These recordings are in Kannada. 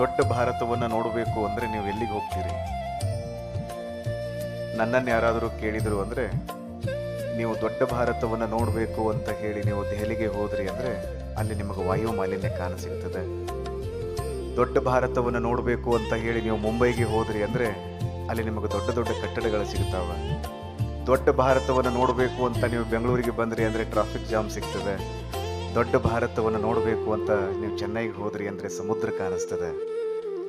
ದೊಡ್ಡ ಭಾರತವನ್ನು ನೋಡಬೇಕು ಅಂದರೆ ನೀವು ಎಲ್ಲಿಗೆ ಹೋಗ್ತೀರಿ? ನನ್ನನ್ನು ಯಾರಾದರೂ ಕೇಳಿದರು ಅಂದರೆ, ನೀವು ದೊಡ್ಡ ಭಾರತವನ್ನು ನೋಡಬೇಕು ಅಂತ ಹೇಳಿ ನೀವು ದೆಹಲಿಗೆ ಹೋದ್ರಿ ಅಂದರೆ ಅಲ್ಲಿ ನಿಮಗೆ ವಾಯು ಮಾಲಿನ್ಯ ಕಾಣಸಿಗ್ತದೆ. ದೊಡ್ಡ ಭಾರತವನ್ನು ನೋಡಬೇಕು ಅಂತ ಹೇಳಿ ನೀವು ಮುಂಬೈಗೆ ಹೋದ್ರಿ ಅಂದರೆ ಅಲ್ಲಿ ನಿಮಗೆ ದೊಡ್ಡ ದೊಡ್ಡ ಕಟ್ಟಡಗಳು ಸಿಗ್ತಾವ. ದೊಡ್ಡ ಭಾರತವನ್ನು ನೋಡಬೇಕು ಅಂತ ನೀವು ಬೆಂಗಳೂರಿಗೆ ಬಂದ್ರಿ ಅಂದರೆ ಟ್ರಾಫಿಕ್ ಜಾಮ್ ಸಿಗ್ತದೆ. ದೊಡ್ಡ ಭಾರತವನ್ನು ನೋಡಬೇಕು ಅಂತ ನೀವು ಚೆನ್ನೈಗೆ ಹೋದ್ರಿ ಅಂದರೆ ಸಮುದ್ರ ಕಾಣಿಸ್ತದೆ.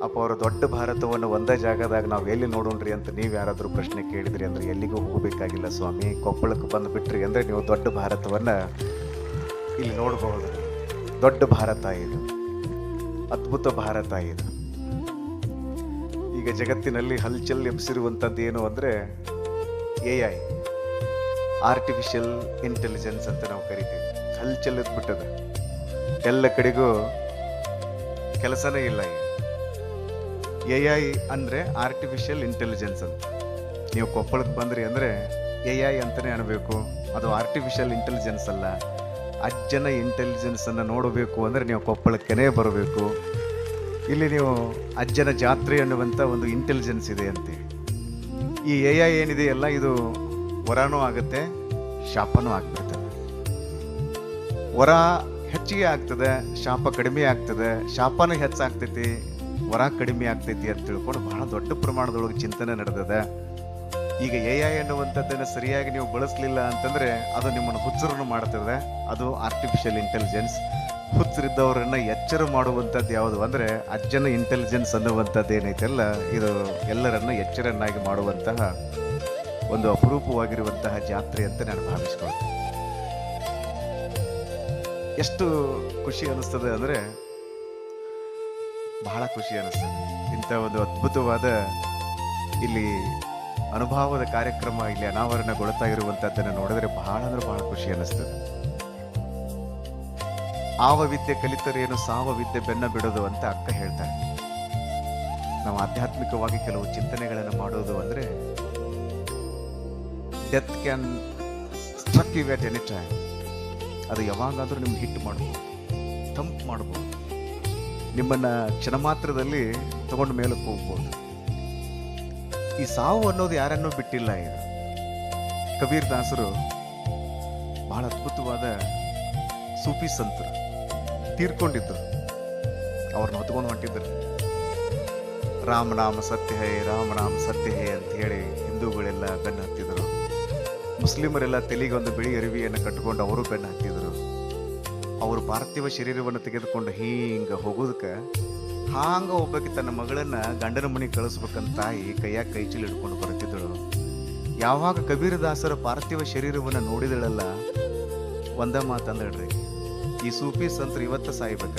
ಅಪ್ಪ ಅವರು ದೊಡ್ಡ ಭಾರತವನ್ನು ಒಂದೇ ಜಾಗದಾಗ ನಾವು ಎಲ್ಲಿ ನೋಡೋಣ್ರಿ ಅಂತ ನೀವು ಯಾರಾದರೂ ಪ್ರಶ್ನೆ ಕೇಳಿದ್ರಿ ಅಂದರೆ ಎಲ್ಲಿಗೂ ಹೋಗಬೇಕಾಗಿಲ್ಲ ಸ್ವಾಮಿ, ಕೊಪ್ಪಳಕ್ಕೆ ಬಂದುಬಿಟ್ರಿ ಅಂದರೆ ನೀವು ದೊಡ್ಡ ಭಾರತವನ್ನು ಇಲ್ಲಿ ನೋಡಬಹುದು. ದೊಡ್ಡ ಭಾರತ ಇದು, ಅದ್ಭುತ ಭಾರತ ಇದು. ಈಗ ಜಗತ್ತಿನಲ್ಲಿ ಹಲ್ಚಲ್ ಎಬ್ಸಿರುವಂಥದ್ದು ಏನು ಅಂದರೆ AI, ಆರ್ಟಿಫಿಷಿಯಲ್ ಇಂಟೆಲಿಜೆನ್ಸ್ ಅಂತ ನಾವು ಕರಿತೀವಿ. ಹಲ್ಚಲ್ ಎದ್ಬಿಟ್ಟದ, ಎಲ್ಲ ಕಡೆಗೂ ಕೆಲಸನೇ ಇಲ್ಲ. AI ಅಂದರೆ ಆರ್ಟಿಫಿಷಿಯಲ್ ಇಂಟೆಲಿಜೆನ್ಸ್ ಅಂತ. ನೀವು ಕೊಪ್ಪಳಕ್ಕೆ ಬಂದ್ರಿ ಅಂದರೆ AI ಅಂತಲೇ ಅನ್ನಬೇಕು, ಅದು ಆರ್ಟಿಫಿಷಿಯಲ್ ಇಂಟೆಲಿಜೆನ್ಸ್ ಅಲ್ಲ. ಅಜ್ಜನ ಇಂಟೆಲಿಜೆನ್ಸನ್ನು ನೋಡಬೇಕು ಅಂದರೆ ನೀವು ಕೊಪ್ಪಳಕ್ಕೇ ಬರಬೇಕು. ಇಲ್ಲಿ ನೀವು ಅಜ್ಜನ ಜಾತ್ರೆ ಅನ್ನುವಂಥ ಒಂದು ಇಂಟೆಲಿಜೆನ್ಸ್ ಇದೆ ಅಂತೆ. ಈ AI ಏನಿದೆಯಲ್ಲ ಇದು ವರನೂ ಆಗುತ್ತೆ, ಶಾಪನೂ ಆಗ್ಬಿಡ್ತದೆ. ವರ ಹೆಚ್ಚಿಗೆ ಆಗ್ತದೆ, ಶಾಪ ಕಡಿಮೆ ಆಗ್ತದೆ. ಶಾಪನೂ ಹೆಚ್ಚಾಗ್ತೈತಿ, ವರ ಕಡಿಮೆ ಆಗ್ತೈತಿ ಅಂತ ತಿಳ್ಕೊಂಡು ಬಹಳ ದೊಡ್ಡ ಪ್ರಮಾಣದೊಳಗೆ ಚಿಂತನೆ ನಡೆದದ. ಈಗ AI ಅನ್ನುವಂಥದ್ದನ್ನು ಸರಿಯಾಗಿ ನೀವು ಬಳಸಲಿಲ್ಲ ಅಂತಂದರೆ ಅದು ನಿಮ್ಮನ್ನು ಹುಚ್ಚರನ್ನು ಮಾಡ್ತದೆ. ಅದು ಆರ್ಟಿಫಿಷಿಯಲ್ ಇಂಟೆಲಿಜೆನ್ಸ್. ಹುಚ್ಚರಿದ್ದವರನ್ನು ಎಚ್ಚರ ಮಾಡುವಂಥದ್ದು ಯಾವುದು ಅಂದರೆ ಅಜ್ಜನ ಇಂಟೆಲಿಜೆನ್ಸ್ ಅನ್ನುವಂಥದ್ದು ಏನೈತೆಲ್ಲ, ಇದು ಎಲ್ಲರನ್ನ ಎಚ್ಚರನ್ನಾಗಿ ಮಾಡುವಂತಹ ಒಂದು ಅಪರೂಪವಾಗಿರುವಂತಹ ಜಾತ್ರೆ ಅಂತ ನಾನು ಭಾವಿಸ್ಕೊಳ್ತೇನೆ. ಎಷ್ಟು ಖುಷಿ ಅನ್ನಿಸ್ತದೆ ಅಂದರೆ ಬಹಳ ಖುಷಿ ಅನ್ನಿಸ್ತದೆ. ಇಂಥ ಒಂದು ಅದ್ಭುತವಾದ ಇಲ್ಲಿ ಅನುಭವದ ಕಾರ್ಯಕ್ರಮ ಇಲ್ಲಿ ಅನಾವರಣಗೊಳ್ತಾ ಇರುವಂಥದ್ದನ್ನು ನೋಡಿದ್ರೆ ಬಹಳ ಅಂದ್ರೆ ಬಹಳ ಖುಷಿ ಅನ್ನಿಸ್ತದೆ. ಆವ ವಿದ್ಯೆ ಕಲಿತರೇನು ಸಾವ ವಿದ್ಯೆ ಬೆನ್ನ ಬಿಡೋದು ಅಂತ ಅಕ್ಕ ಹೇಳ್ತಾರೆ. ನಾವು ಆಧ್ಯಾತ್ಮಿಕವಾಗಿ ಕೆಲವು ಚಿಂತನೆಗಳನ್ನು ಮಾಡೋದು ಅಂದರೆ death can struck you at any time. ಅದು ಯಾವಾಗಾದರೂ ನಿಮ್ಗೆ ಹಿಟ್ ಮಾಡ್ಬೋದು, ತಂಪು ಮಾಡ್ಬೋದು, ನಿಮ್ಮನ್ನು ಕ್ಷಣ ಮಾತ್ರದಲ್ಲಿ ತಗೊಂಡು ಮೇಲಕ್ಕೆ ಹೋಗ್ಬೋದು. ಈ ಸಾವು ಅನ್ನೋದು ಯಾರನ್ನೂ ಬಿಟ್ಟಿಲ್ಲ. ಇದು ಕಬೀರ್ ದಾಸರು ಬಹಳ ಅದ್ಭುತವಾದ ಸೂಫಿ ಸಂತರು ತೀರ್ಕೊಂಡಿದ್ರು. ಅವ್ರನ್ನ ಹೊತ್ಕೊಂಡು ಹೊಂಟಿದ್ರು. ರಾಮನಾಮ ಸತ್ಯ ಹೇ, ರಾಮನಾಮ ಸತ್ಯ ಹೇ ಅಂತ ಹೇಳಿ ಹಿಂದೂಗಳೆಲ್ಲ ಬೆನ್ನು ಹತ್ತಿದ್ರು. ಮುಸ್ಲಿಮರೆಲ್ಲ ತೆಲಿಗೆ ಒಂದು ಬಿಳಿ ಅರಿವಿಯನ್ನು ಕಟ್ಟಿಕೊಂಡು ಅವರು ಬೆನ್ನು ಹತ್ತಿದ್ರು. ಅವರು ಪಾರ್ಥಿವ ಶರೀರವನ್ನು ತೆಗೆದುಕೊಂಡು ಹಿಂಗೆ ಹೋಗೋದಕ್ಕೆ ಹಾಂಗ ಒಬ್ಬಕ್ಕೆ ತನ್ನ ಮಗಳನ್ನ ಗಂಡನ ಮನೆಗೆ ಕಳಿಸ್ಬೇಕಂತ ತಾಯಿ ಕೈಯಾಗ ಕೈಚೀಲ ಹಿಡ್ಕೊಂಡು ಬರುತ್ತಿದ್ದಳು. ಯಾವಾಗ ಕಬೀರದಾಸರ ಪಾರ್ಥಿವ ಶರೀರವನ್ನು ನೋಡಿದಳಲ್ಲ, ಒಂದ ಮಾತಂದಳ್ರಿ, ಈ ಸೂಫಿ ಸಂತರು ಇವತ್ತು ಸಾಯ್ಬೇಕ,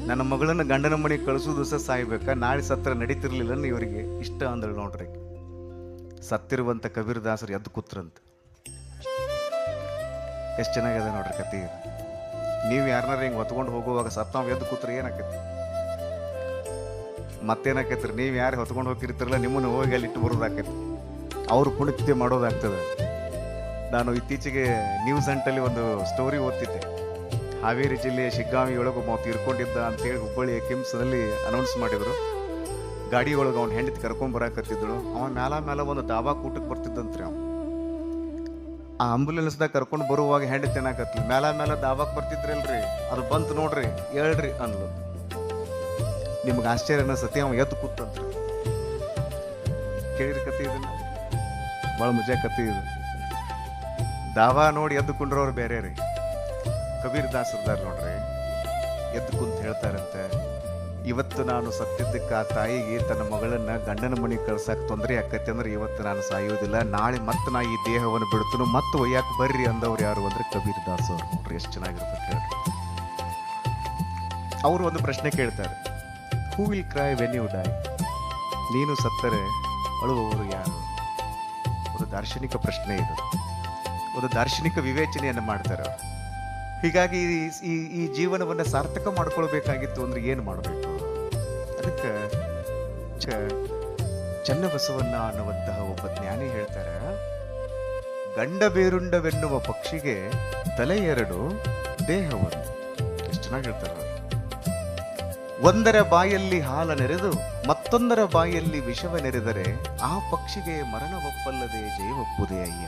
ನನ್ನ ಮಗಳನ್ನ ಗಂಡನ ಮನೆಗೆ ಕಳಿಸೋದು ಸಹ ಸಾಯ್ಬೇಕ, ನಾಳೆ ಸತ್ರ ನಡೀತಿರ್ಲಿಲ್ಲ ಇವರಿಗೆ ಇಷ್ಟ ಅಂದಳು. ನೋಡ್ರಿ, ಸತ್ತಿರುವಂಥ ಕಬೀರದಾಸರು ಎದ್ದು ಕೂತ್ರಂತ. ಎಷ್ಟು ಚೆನ್ನಾಗಿದೆ ನೋಡ್ರಿ ಕತೆ. ನೀವು ಯಾರನ್ನಾರ ಹಿಂಗೆ ಹೊತ್ಕೊಂಡು ಹೋಗುವಾಗ ಸತ್ತಾವ್ ಎದ್ದು ಕೂತ್ರೆ ಏನಾಕೈತಿ? ಮತ್ತೇನಾಕೈತ್ರಿ? ನೀವು ಯಾರು ಹೊತ್ಕೊಂಡು ಹೋಗಿರ್ತಿರಲ್ಲ ನಿಮ್ಮನ್ನು ಹೋಗಿ ಅಲ್ಲಿ ಇಟ್ಟು ಬರೋದಾಕೈತಿ, ಅವ್ರು ಪುಣ್ಯತಿಥಿ ಮಾಡೋದಾಗ್ತದೆ. ನಾನು ಇತ್ತೀಚೆಗೆ ನ್ಯೂಸ್ ಅಂಟಲ್ಲಿ ಒಂದು ಸ್ಟೋರಿ ಓದ್ತಿದ್ದೆ. ಹಾವೇರಿ ಜಿಲ್ಲೆಯ ಶಿಗ್ಗಾಂವಿಯೊಳಗೆ ಒಬ್ಬ ತೀರ್ಕೊಂಡಿದ್ದ ಅಂತೇಳಿ ಹುಬ್ಬಳ್ಳಿಯ ಕಿಮ್ಸ್ನಲ್ಲಿ ಅನೌನ್ಸ್ ಮಾಡಿದರು. ಗಾಡಿ ಒಳಗೆ ಅವ್ನು ಹೆಂಡತಿ ಕರ್ಕೊಂಬರಾಕತ್ತಿದ್ದಳು. ಅವನ ಮ್ಯಾಲ ಒಂದು ದಾಬಾ ಕೂಟಕ್ಕೆ ಬರ್ತಿದ್ದಂತ್ರಿ. ಅವ್ನು ಆ ಆಂಬುಲೆನ್ಸ್ದಾಗ ಕರ್ಕೊಂಡು ಬರುವಾಗ ಹೆಂಡತಿ ಏನಾಕತ್ಲಿ, ಮ್ಯಾಲ ದಾಬಾಕ್ ಬರ್ತಿದ್ರಲ್ರಿ, ಅದು ಬಂತು ನೋಡ್ರಿ ಹೇಳ್ರಿ ಅನ್ಲು. ನಿಮ್ಗೆ ಆಶ್ಚರ್ಯ ಅನಿಸ್ತತಿ, ಅವ ಎದ್ದು ಕೂತಂತ. ಕೇಳಿರಿ ಕತೆ ಇದನ್ನ? ಭಾಳ ಮಜಾ ಕತೆ ಇದು. ದಾವಾ ನೋಡಿ ಎದ್ದು ಕುಂಡ್ರವ್ರು ಬೇರೆ ರೀ. ಕಬೀರ್ ದಾಸರ್ದಾರ್ ನೋಡ್ರಿ ಎದ್ದು ಕುಂತ ಹೇಳ್ತಾರಂತೆ, ಇವತ್ತು ನಾನು ಸತ್ತಿದ್ದಕ್ಕೆ ಆ ತಾಯಿಗೆ ತನ್ನ ಮಗಳನ್ನ ಗಂಡನ ಮನೆಗೆ ಕಳ್ಸಕ್ಕೆ ತೊಂದರೆ ಆಕೈತೆ ಅಂದ್ರೆ ಇವತ್ತು ನಾನು ಸಾಯೋದಿಲ್ಲ, ನಾಳೆ ಮತ್ತೆ ನಾ ಈ ದೇಹವನ್ನು ಬಿಡ್ತನು, ಮತ್ತೆ ಒಯ್ಯಾಕೆ ಬರ್ರಿ ಅಂದವ್ರು ಯಾರು ಅಂದ್ರೆ ಕಬೀರ್ ದಾಸ್ ಅವ್ರು. ನೋಡ್ರಿ ಎಷ್ಟು ಚೆನ್ನಾಗಿರ್ತದೆ ಹೇಳ್ರಿ. ಅವರು ಒಂದು ಪ್ರಶ್ನೆ ಕೇಳ್ತಾರೆ, who will cry when you die? ನೀನು ಸತ್ತರೆ ಅಳುವವರು ಯಾರು? ಒಂದು ದಾರ್ಶನಿಕ ಪ್ರಶ್ನೆ ಇದು, ಒಂದು ದಾರ್ಶನಿಕ ವಿವೇಚನೆಯನ್ನು ಮಾಡ್ತಾರೆ ಅವರು. ಹೀಗಾಗಿ ಈ ಜೀವನವನ್ನು ಸಾರ್ಥಕ ಮಾಡ್ಕೊಳ್ಬೇಕಾಗಿತ್ತು ಅಂದ್ರೆ ಏನು ಮಾಡಬೇಕು? ಅದಕ್ಕೆ ಚನ್ನಬಸವಣ್ಣ ಅನ್ನುವಂತಹ ಒಬ್ಬ ಜ್ಞಾನಿ ಹೇಳ್ತಾರೆ, ಗಂಡ ಬೇರುಂಡವೆನ್ನುವ ಪಕ್ಷಿಗೆ ತಲೆ ಎರಡು, ದೇಹ ಒಂದು. ಎಷ್ಟು ಚೆನ್ನಾಗಿ ಹೇಳ್ತಾರೆ. ಒಂದರ ಬಾಯಲ್ಲಿ ಹಾಲ ನೆರೆದು ಮತ್ತೊಂದರ ಬಾಯಲ್ಲಿ ವಿಷವ ನೆರೆದರೆ ಆ ಪಕ್ಷಿಗೆ ಮರಣವೊಪ್ಪಲ್ಲದೆ ಜಯವೊಪ್ಪುದೇ ಅಯ್ಯ.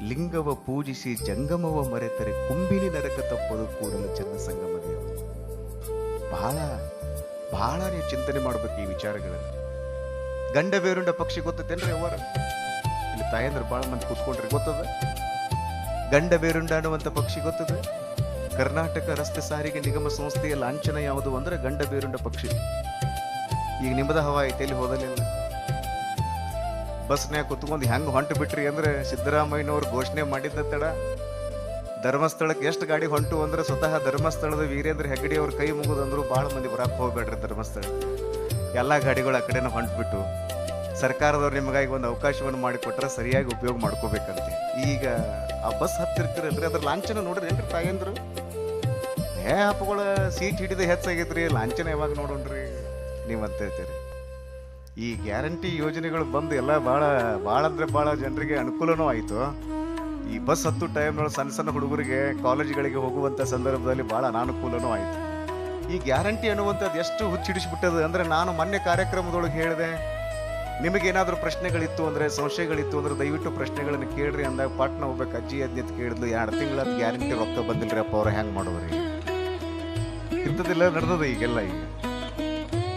ಲಿಂಗವ ಪೂಜಿಸಿ ಜಂಗಮವ ಮರೆತರೆ ಕುಂಬಿನಿ ನರಕ ತಪ್ಪದು ಕೂಡಲ ಚನ್ನ ಸಂಗಮ ದೇವ. ಬಹಳ ಬಹಳ ನೀವು ಚಿಂತನೆ ಮಾಡ್ಬೇಕು ಈ ವಿಚಾರಗಳನ್ನು. ಗಂಡ ಬೇರುಂಡ ಪಕ್ಷಿ ಗೊತ್ತೇನ್ರಿ ಅವರ ಇಲ್ಲಿ ತಾಯಂದ್ರೆ ಬಹಳ ಮಂದಿ ಕೂತ್ಕೊಂಡ್ರಿ ಗೊತ್ತದ. ಗಂಡ ಬೇರುಂಡ ಅನ್ನುವಂಥ ಪಕ್ಷಿ ಗೊತ್ತದ. ಕರ್ನಾಟಕ ರಸ್ತೆ ಸಾರಿಗೆ ನಿಗಮ ಸಂಸ್ಥೆಯ ಲಾಂಛನ ಯಾವುದು ಅಂದ್ರೆ ಗಂಡ ಬೇರುಂಡ ಪಕ್ಷಿ. ಈಗ ನಿಮ್ಮದ ಹವಾ ಐತೆ ಎಲ್ಲಿ ಹೋದಲಿಲ್ಲ. ಬಸ್ನ್ಯಾಗ ಕುತ್ಕೊಂಡು ಹೆಂಗ್ ಹೊಂಟು ಬಿಟ್ರಿ ಅಂದ್ರೆ ಸಿದ್ದರಾಮಯ್ಯನವ್ರು ಘೋಷಣೆ ಮಾಡಿದ್ದ ತಡ ಧರ್ಮಸ್ಥಳಕ್ಕೆ ಎಷ್ಟು ಗಾಡಿ ಹೊಂಟು ಅಂದ್ರೆ ಸ್ವತಃ ಧರ್ಮಸ್ಥಳದ ವೀರೇಂದ್ರ ಹೆಗ್ಗಡಿ ಅವ್ರ ಕೈ ಮುಗಿದಂದ್ರು ಭಾಳ ಮಂದಿ ಬರಕ್ಕೆ ಹೋಗ್ಬೇಡ್ರಿ ಧರ್ಮಸ್ಥಳ. ಎಲ್ಲ ಗಾಡಿಗಳು ಆ ಕಡೆನ ಹೊಂಟ್ಬಿಟ್ಟು ಸರ್ಕಾರದವ್ರು ನಿಮಗಾಗಿ ಒಂದು ಅವಕಾಶವನ್ನು ಮಾಡಿಕೊಟ್ರೆ ಸರಿಯಾಗಿ ಉಪಯೋಗ ಮಾಡ್ಕೋಬೇಕಂತೆ. ಈಗ ಆ ಬಸ್ ಹತ್ತಿರ್ತಿರಲ್ರಿ ಅದ್ರ ಲಾಂಛನ ನೋಡ್ರಿ ಏನ್ರಿ ತಾಯಂದ್ರು ಅಪ್ಪಗಳ ಸೀಟ್ ಹಿಡಿದು ಹೆಚ್ಚಾಗೈತ್ರಿ, ಲಾಂಛನ ಯಾವಾಗ ನೋಡೋಣ್ರಿ ನೀವು ಅಂತ ಹೇಳ್ತೀರಿ. ಈ ಗ್ಯಾರಂಟಿ ಯೋಜನೆಗಳು ಬಂದು ಎಲ್ಲ ಭಾಳ ಅಂದ್ರೆ ಭಾಳ ಜನರಿಗೆ ಅನುಕೂಲನೂ ಆಯಿತು. ಈ ಬಸ್ ಹತ್ತು ಟೈಮ್ನೊಳಗೆ ಸಣ್ಣ ಸಣ್ಣ ಹುಡುಗರಿಗೆ ಕಾಲೇಜ್ಗಳಿಗೆ ಹೋಗುವಂಥ ಸಂದರ್ಭದಲ್ಲಿ ಭಾಳ ಅನಾನುಕೂಲನೂ ಆಯಿತು. ಈ ಗ್ಯಾರಂಟಿ ಅನ್ನುವಂಥದ್ದು ಎಷ್ಟು ಹುಚ್ಚಿಡಿಸ್ಬಿಟ್ಟದು ಅಂದರೆ, ನಾನು ಮೊನ್ನೆ ಕಾರ್ಯಕ್ರಮದೊಳಗೆ ಹೇಳಿದೆ, ನಿಮಗೇನಾದರೂ ಪ್ರಶ್ನೆಗಳಿತ್ತು ಅಂದರೆ ಸಂಶಯಗಳಿತ್ತು ಅಂದ್ರೆ ದಯವಿಟ್ಟು ಪ್ರಶ್ನೆಗಳನ್ನು ಕೇಳ್ರಿ ಅಂದಾಗ ಪಾಟ್ನ ಹೋಗ್ಬೇಕು ಅಜ್ಜಿ ಅಜ್ಞತ್ ಕೇಳಿದ್ಲು 2 ತಿಂಗಳ ಗ್ಯಾರಂಟಿ ರೊಕ್ಕ ಬಂದಿಲ್ರಿ ಅಪ್ಪ ಅವ್ರ ಹೆಂಗೆ ಮಾಡೋದ್ರಿ. ಇಂಥದ್ದೆಲ್ಲ ನಡೆದದ ಈಗೆಲ್ಲ.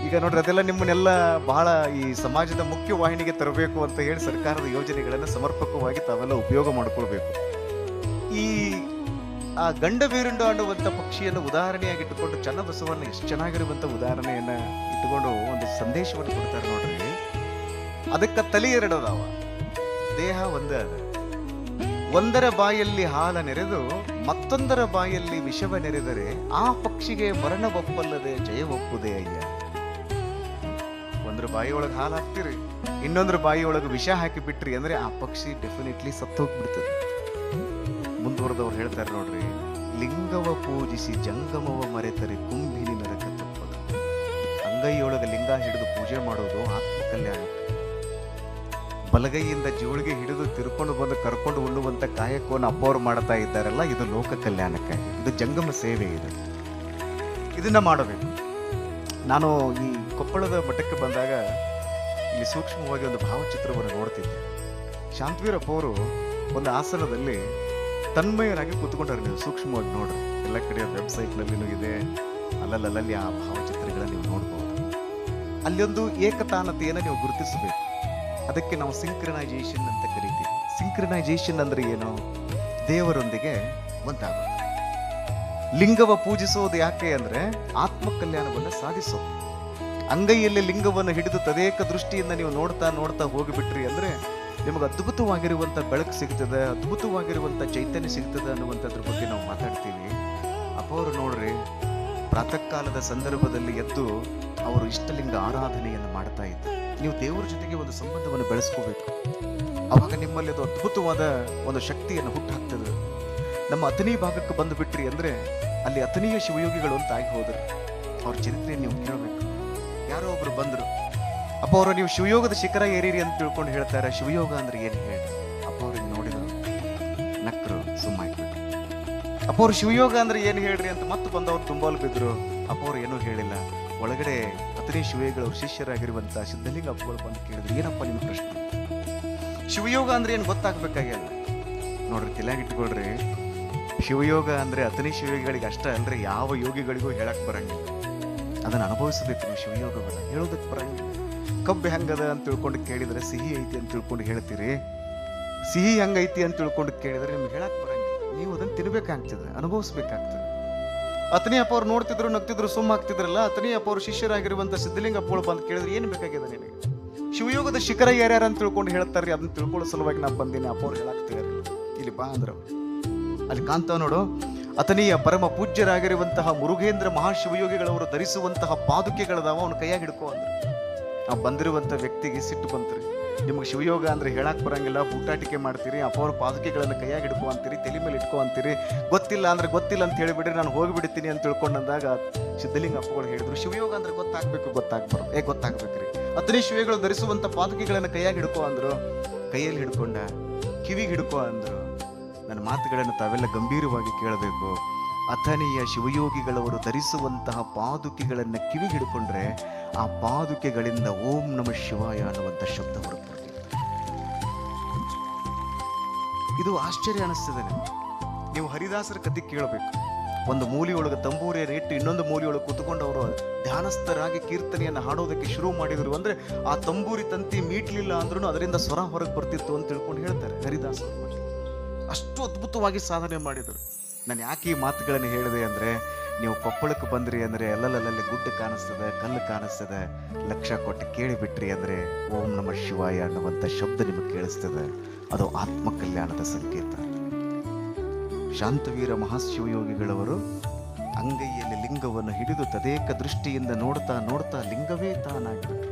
ಈಗ ನೋಡ್ರಿ ಅದೆಲ್ಲ ನಿಮ್ಮನ್ನೆಲ್ಲ ಬಹಳ ಈ ಸಮಾಜದ ಮುಖ್ಯ ವಾಹಿನಿಗೆ ತರಬೇಕು ಅಂತ ಹೇಳಿ ಸರ್ಕಾರದ ಯೋಜನೆಗಳನ್ನು ಸಮರ್ಪಕವಾಗಿ ತಾವೆಲ್ಲ ಉಪಯೋಗ ಮಾಡ್ಕೊಳ್ಬೇಕು. ಈ ಆ ಗಂಡ ಬೇರುಂಡ ಅನ್ನುವಂಥ ಪಕ್ಷಿಯನ್ನು ಉದಾಹರಣೆಯಾಗಿ ಇಟ್ಟುಕೊಂಡು ಚನ್ನಬಸವಣ್ಣ ಎಷ್ಟು ಚೆನ್ನಾಗಿರುವಂಥ ಉದಾಹರಣೆಯನ್ನ ಇಟ್ಟುಕೊಂಡು ಒಂದು ಸಂದೇಶವನ್ನು ಕೊಡ್ತಾರೆ ನೋಡ್ರಿ. ಅದಕ್ಕೆ ತಲೆ 2 ಅದಾವ, ದೇಹ ಒಂದೇ ಅದ. ಒಂದರ ಬಾಯಲ್ಲಿ ಹಾಲ ನೆರೆದು ಮತ್ತೊಂದರ ಬಾಯಲ್ಲಿ ವಿಷವ ನೆರೆದರೆ ಆ ಪಕ್ಷಿಗೆ ಮರಣವೊಪ್ಪಲ್ಲದೆ ಜಯವೊಪ್ಪುದೇ ಅಯ್ಯ. ಒಂದ್ರ ಬಾಯಿಯೊಳಗೆ ಹಾಲು ಹಾಕ್ತಿರಿ, ಇನ್ನೊಂದ್ರ ಬಾಯಿಯೊಳಗೆ ವಿಷ ಹಾಕಿ ಬಿಟ್ರಿ ಅಂದ್ರೆ ಆ ಪಕ್ಷಿ ಡೆಫಿನೆಟ್ಲಿ ಸತ್ತೋಗ್ಬಿಡ್ತದೆ. ಮುಂದುವರೆದವ್ರು ಹೇಳ್ತಾರೆ ನೋಡ್ರಿ, ಲಿಂಗವ ಪೂಜಿಸಿ ಜಂಗಮವ ಮರೆತರೆ ಕುಂಭಿನಿ ನರಕ ತಪ್ಪದು. ಅಂಗೈಯೊಳಗೆ ಲಿಂಗ ಹಿಡಿದು ಪೂಜೆ ಮಾಡೋದು ಆತ್ಮ ಕಲ್ಯಾಣಕ್ಕೆ. ಬಲಗೈಯಿಂದ ಜೀವಳಿಗೆ ಹಿಡಿದು ತಿರ್ಕೊಂಡು ಬಂದು ಕರ್ಕೊಂಡು ಉಣ್ಣುವಂತ ಕಾಯಕವನ್ನು ಅಪ್ಪವ್ರು ಮಾಡ್ತಾ ಇದ್ದಾರಲ್ಲ, ಇದು ಲೋಕ ಕಲ್ಯಾಣಕ್ಕಾಗಿ, ಇದು ಜಂಗಮ ಸೇವೆ. ಇದನ್ನ ಮಾಡಬೇಕು. ನಾನು ಈ ಕೊಪ್ಪಳದ ಮಠಕ್ಕೆ ಬಂದಾಗ ಇಲ್ಲಿ ಸೂಕ್ಷ್ಮವಾಗಿ ಒಂದು ಭಾವಚಿತ್ರವನ್ನು ನೋಡ್ತಿದ್ದೆ. ಶಾಂತವೀರಪ್ಪ ಅವರು ಒಂದು ಆಸನದಲ್ಲಿ ತನ್ಮಯರಾಗಿ ಕೂತ್ಕೊಂಡ್ರೆ, ನೀವು ಸೂಕ್ಷ್ಮವಾಗಿ ನೋಡ್ರಿ, ಎಲ್ಲ ಕಡೆ ವೆಬ್ಸೈಟ್ನಲ್ಲಿನೂ ಇದೆ, ಅಲ್ಲಲ್ಲಿ ಆ ಭಾವಚಿತ್ರಗಳನ್ನ ನೀವು ನೋಡ್ಬೋದು. ಅಲ್ಲೊಂದು ಏಕತಾನತೆಯನ್ನು ನೀವು ಗುರುತಿಸಬೇಕು. ಅದಕ್ಕೆ ನಾವು ಸಿಂಕ್ರನೈಸೇಷನ್ ಅಂತ ಕರಿತೀವಿ. ಸಿಂಕ್ರನೈಸೇಷನ್ ಅಂದ್ರೆ ಏನು? ದೇವರೊಂದಿಗೆ ಒಂದಾಗೋದು. ಲಿಂಗವ ಪೂಜಿಸೋದು ಯಾಕೆ ಅಂದ್ರೆ ಆತ್ಮ ಕಲ್ಯಾಣವನ್ನು ಸಾಧಿಸೋದು. ಅಂಗೈಯಲ್ಲಿ ಲಿಂಗವನ್ನು ಹಿಡಿದು ತದೇಕ ದೃಷ್ಟಿಯಿಂದ ನೀವು ನೋಡ್ತಾ ನೋಡ್ತಾ ಹೋಗಿಬಿಟ್ರಿ ಅಂದ್ರೆ ನಿಮಗೆ ಅದ್ಭುತವಾಗಿರುವಂಥ ಬೆಳಕು ಸಿಗ್ತದೆ, ಅದ್ಭುತವಾಗಿರುವಂಥ ಚೈತನ್ಯ ಸಿಗ್ತದೆ ಅನ್ನುವಂಥದ್ರ ಬಗ್ಗೆ ನಾವು ಮಾತಾಡ್ತೀವಿ. ಅಪ್ಪವರು ನೋಡ್ರಿ, ಪ್ರಾತಃ ಕಾಲದ ಸಂದರ್ಭದಲ್ಲಿ ಎದ್ದು ಅವರು ಇಷ್ಟಲಿಂಗ ಆರಾಧನೆಯನ್ನು ಮಾಡ್ತಾ ಇದ್ರು. ನೀವು ದೇವರ ಜೊತೆಗೆ ಒಂದು ಸಂಬಂಧವನ್ನು ಬೆಳೆಸ್ಕೋಬೇಕು. ಅವಾಗ ನಿಮ್ಮಲ್ಲಿ ಅದು ಅದ್ಭುತವಾದ ಒಂದು ಶಕ್ತಿಯನ್ನು ಹುಟ್ಟಾಕ್ತದೆ. ನಮ್ಮ ಅಥಣಿ ಭಾಗಕ್ಕೆ ಬಂದು ಬಿಟ್ರಿ ಅಂದ್ರೆ ಅಲ್ಲಿ ಅಥಣಿಯ ಶಿವಯೋಗಿಗಳು ಅಂತ ಆಗಿ ಹೋದ್ರು. ಅವ್ರ ಚರಿತ್ರೆ ನೀವು ಕೇಳಬೇಕು. ಯಾರೋ ಒಬ್ರು ಬಂದ್ರು, ಅಪ್ಪ ಅವರು ನೀವು ಶಿವಯೋಗದ ಶಿಖರ ಏರಿರಿ ಅಂತ ತಿಳ್ಕೊಂಡು ಹೇಳ್ತಾರೆ. ಶಿವಯೋಗ ಅಂದ್ರೆ ಏನು ಹೇಳಿ? ಅಪ್ಪ ಅವ್ರಿಗೆ ನೋಡಿದ್ರು, ನಕ್ಕರು, ಸುಮ್ಮಾಯ್ಬಿಟ್ರು. ಅಪ್ಪ ಅವ್ರು ಶಿವಯೋಗ ಅಂದ್ರೆ ಏನು ಹೇಳ್ರಿ ಅಂತ ಮತ್ತೆ ಬಂದವ್ರು ತುಂಬಾಲು ಬಿದ್ರು. ಅಪ್ಪ ಅವ್ರು ಏನೂ ಹೇಳಿಲ್ಲ. ಒಳಗಡೆ ಅಥಣಿ ಶಿವಯೋಗಿಗಳ ಶಿಷ್ಯರಾಗಿರುವಂತ ಸಿದ್ಧಲಿಂಗ ಅಪ್ಪಗಳು ಬಂದು ಕೇಳಿದ್ರು, ಏನಪ್ಪ ನಿಮ್ಮ ಪ್ರಶ್ನೆ? ಶಿವಯೋಗ ಅಂದ್ರೆ ಏನು ಗೊತ್ತಾಗ್ಬೇಕಾಗಿಲ್ಲ. ನೋಡ್ರಿ, ತಲೆಯಾಗಿಟ್ಕೊಳ್ರಿ, ಶಿವಯೋಗ ಅಂದ್ರೆ ಅಥಣಿ ಶಿವಯೋಗಿಗಳಿಗೆ ಅಷ್ಟೇ ಅಲ್ರಿ, ಯಾವ ಯೋಗಿಗಳಿಗೂ ಹೇಳಕ್ ಬರಂಗಿಲ್ಲ. ಅದನ್ನ ಅನುಭವಿಸಬೇಕು ನೀವು. ಶಿವಯೋಗವನ್ನ ಹೇಳೋದಕ್ಕೆ ಬರಂಗಿಲ್ಲ. ಕಬ್ಬು ಹೆಂಗದ ಅಂತ ತಿಳ್ಕೊಂಡು ಕೇಳಿದ್ರೆ ಸಿಹಿ ಐತಿ ಅಂತ ತಿಳ್ಕೊಂಡು ಹೇಳ್ತೀರಿ. ಸಿಹಿ ಹೆಂಗೈತಿ ಅಂತ ತಿಳ್ಕೊಂಡು ಕೇಳಿದ್ರೆ ನಿಮ್ಗೆ ಹೇಳಕ್ ಬರಂಗಿಲ್ಲ. ನೀವು ಅದನ್ನ ತಿನ್ಬೇಕಾಗ್ತದೆ, ಅನುಭವಿಸ್ಬೇಕಾಗ್ತದೆ. ಅಥಣಿ ಅಪ್ಪ ಅವ್ರು ನೋಡ್ತಿದ್ರು, ನಗ್ತಿದ್ರು, ಸುಮ್ಮಾಗ್ತಿದ್ರಲ್ಲ. ಅಥಣಿ ಅಪ್ಪ ಅವ್ರು ಶಿಷ್ಯರಾಗಿರುವಂತ ಸಿದ್ಧಲಿಂಗ ಅಪ್ಪಗಳು ಬಂದು ಕೇಳಿದ್ರೆ ಏನು ಬೇಕಾಗಿದೆ ನಿನಗೆ? ಶಿವಯೋಗದ ಶಿಖರ ಯಾರ್ಯಾರ ಅಂತ ತಿಳ್ಕೊಂಡು ಹೇಳ್ತಾರ್ರಿ, ಅದನ್ನ ತಿಳ್ಕೊಳ್ಳೋ ಸಲುವಾಗಿ ನಾ ಬಂದೀನಿ. ಅಪ್ಪ ಅವ್ರು ಹೇಳಾಕ್ತಿದಾರೆ, ಇಲ್ಲಿ ಬಾ ಅಂದ್ರ ಅಲ್ಲಿ ಕಾಂತ ನೋಡು, ಅಥಣಿಯ ಪರಮ ಪೂಜ್ಯರಾಗಿರುವಂತಹ ಮುರುಘೇಂದ್ರ ಮಹಾಶಿವಯೋಗಿಗಳವರು ಧರಿಸುವಂತಹ ಪಾದುಕೆಗಳದಾವ, ಅವನ ಕೈಯಾಗಿ ಹಿಡ್ಕೋ ಅಂದ್ರು. ನಾವು ಬಂದಿರುವಂತ ವ್ಯಕ್ತಿಗೆ ಸಿಟ್ಟು ಬಂತ್ರಿ. ನಿಮ್ಗೆ ಶಿವಯೋಗ ಅಂದ್ರೆ ಹೇಳಕ್ ಬರಂಗಿಲ್ಲ, ಬೂಟಾಟಿಕೆ ಮಾಡ್ತೀರಿ, ಅಪ್ಪ ಅವ್ರ ಪಾದುಕೆಗಳನ್ನು ಕೈಯಾಗಿ ಹಿಡ್ಕೋ ಅಂತೀರಿ, ತಲೆ ಮೇಲೆ ಇಟ್ಕೋ ಅಂತೀರಿ. ಗೊತ್ತಿಲ್ಲ ಅಂದ್ರೆ ಗೊತ್ತಿಲ್ಲ ಅಂತ ಹೇಳಿಬಿಡ್ರಿ, ನಾನು ಹೋಗಿಬಿಡ್ತೀನಿ ಅಂತ ತಿಳ್ಕೊಂಡಂದಾಗ ಸಿದ್ಧಲಿಂಗ ಅಪ್ಪಗಳು ಹೇಳಿದ್ರು, ಶಿವಯೋಗ ಅಂದ್ರೆ ಗೊತ್ತಾಗ್ಬೇಕು, ಗೊತ್ತಾಗ್ಬಾರ್ದು. ಗೊತ್ತಾಗ್ಬೇಕ್ರಿ. ಅಥಣಿ ಶಿವಯೋಗಿಗಳು ಧರಿಸುವಂತ ಪಾದುಕೆಗಳನ್ನು ಕೈಯಾಗಿ ಹಿಡ್ಕೋ ಅಂದ್ರು. ಕೈಯಲ್ಲಿ ಹಿಡ್ಕೊಂಡ, ಕಿವಿಗೆ ಹಿಡ್ಕೋ ಅಂದ್ರು. ನನ್ನ ಮಾತುಗಳನ್ನು ತಾವೆಲ್ಲ ಗಂಭೀರವಾಗಿ ಕೇಳಬೇಕು. ಅಥಣಿಯ ಶಿವಯೋಗಿಗಳವರು ಧರಿಸುವಂತಹ ಪಾದುಕೆಗಳನ್ನು ಕಿವಿಗೆ ಹಿಡ್ಕೊಂಡ್ರೆ ಆ ಪಾದುಕೆಗಳಿಂದ ಓಂ ನಮಃ ಶಿವಾಯ ಅನ್ನುವಂಥ ಶಬ್ದ ಹೊರಗೆ. ಇದು ಆಶ್ಚರ್ಯ ಅನಿಸ್ತದೆ. ನೀವು ಹರಿದಾಸರ ಕಥೆ ಕೇಳಬೇಕು. ಒಂದು ಮೂಲೆಯೊಳಗೆ ತಂಬೂರಿಯನ್ನು ಇಟ್ಟು ಇನ್ನೊಂದು ಮೂಲೆಯೊಳಗೆ ಕೂತ್ಕೊಂಡು ಅವರು ಧ್ಯಾನಸ್ಥರಾಗಿ ಕೀರ್ತನೆಯನ್ನು ಹಾಡೋದಕ್ಕೆ ಶುರು ಮಾಡಿದರು ಅಂದರೆ ಆ ತಂಬೂರಿ ತಂತಿ ಮೀಟ್ಲಿಲ್ಲ ಅಂದ್ರೂ ಅದರಿಂದ ಸ್ವರ ಹೊರಗೆ ಬರ್ತಿತ್ತು ಅಂತ ತಿಳ್ಕೊಂಡು ಹೇಳ್ತಾರೆ ಹರಿದಾಸರ ಬಗ್ಗೆ. ಅಷ್ಟು ಅದ್ಭುತವಾಗಿ ಸಾಧನೆ ಮಾಡಿದರು. ನಾನು ಯಾಕೆ ಈ ಮಾತುಗಳನ್ನು ಹೇಳಿದೆ ಅಂದರೆ, ನೀವು ಕೊಪ್ಪಳಕ್ಕೆ ಬಂದ್ರಿ ಅಂದರೆ ಎಲ್ಲೆಲ್ಲಲ್ಲಿ ಗುಡ್ಡ ಕಾಣಿಸ್ತದೆ, ಕಲ್ಲು ಕಾಣಿಸ್ತದೆ, ಲಕ್ಷ ಕೊಟ್ಟು ಕೇಳಿಬಿಟ್ರಿ ಅಂದರೆ ಓಂ ನಮಃ ಶಿವಾಯ ಅನ್ನುವಂಥ ಶಬ್ದ ನಿಮಗೆ ಕೇಳಿಸ್ತದೆ. ಅದು ಆತ್ಮಕಲ್ಯಾಣದ ಸಂಕೇತ. ಶಾಂತವೀರ ಮಹಾಶಿವಯೋಗಿಗಳವರು ಅಂಗೈಯಲ್ಲಿ ಲಿಂಗವನ್ನು ಹಿಡಿದು ತದೇಕ ದೃಷ್ಟಿಯಿಂದ ನೋಡ್ತಾ ನೋಡ್ತಾ ಲಿಂಗವೇ ತಾನಾಗ್ಬಿಟ್ರು.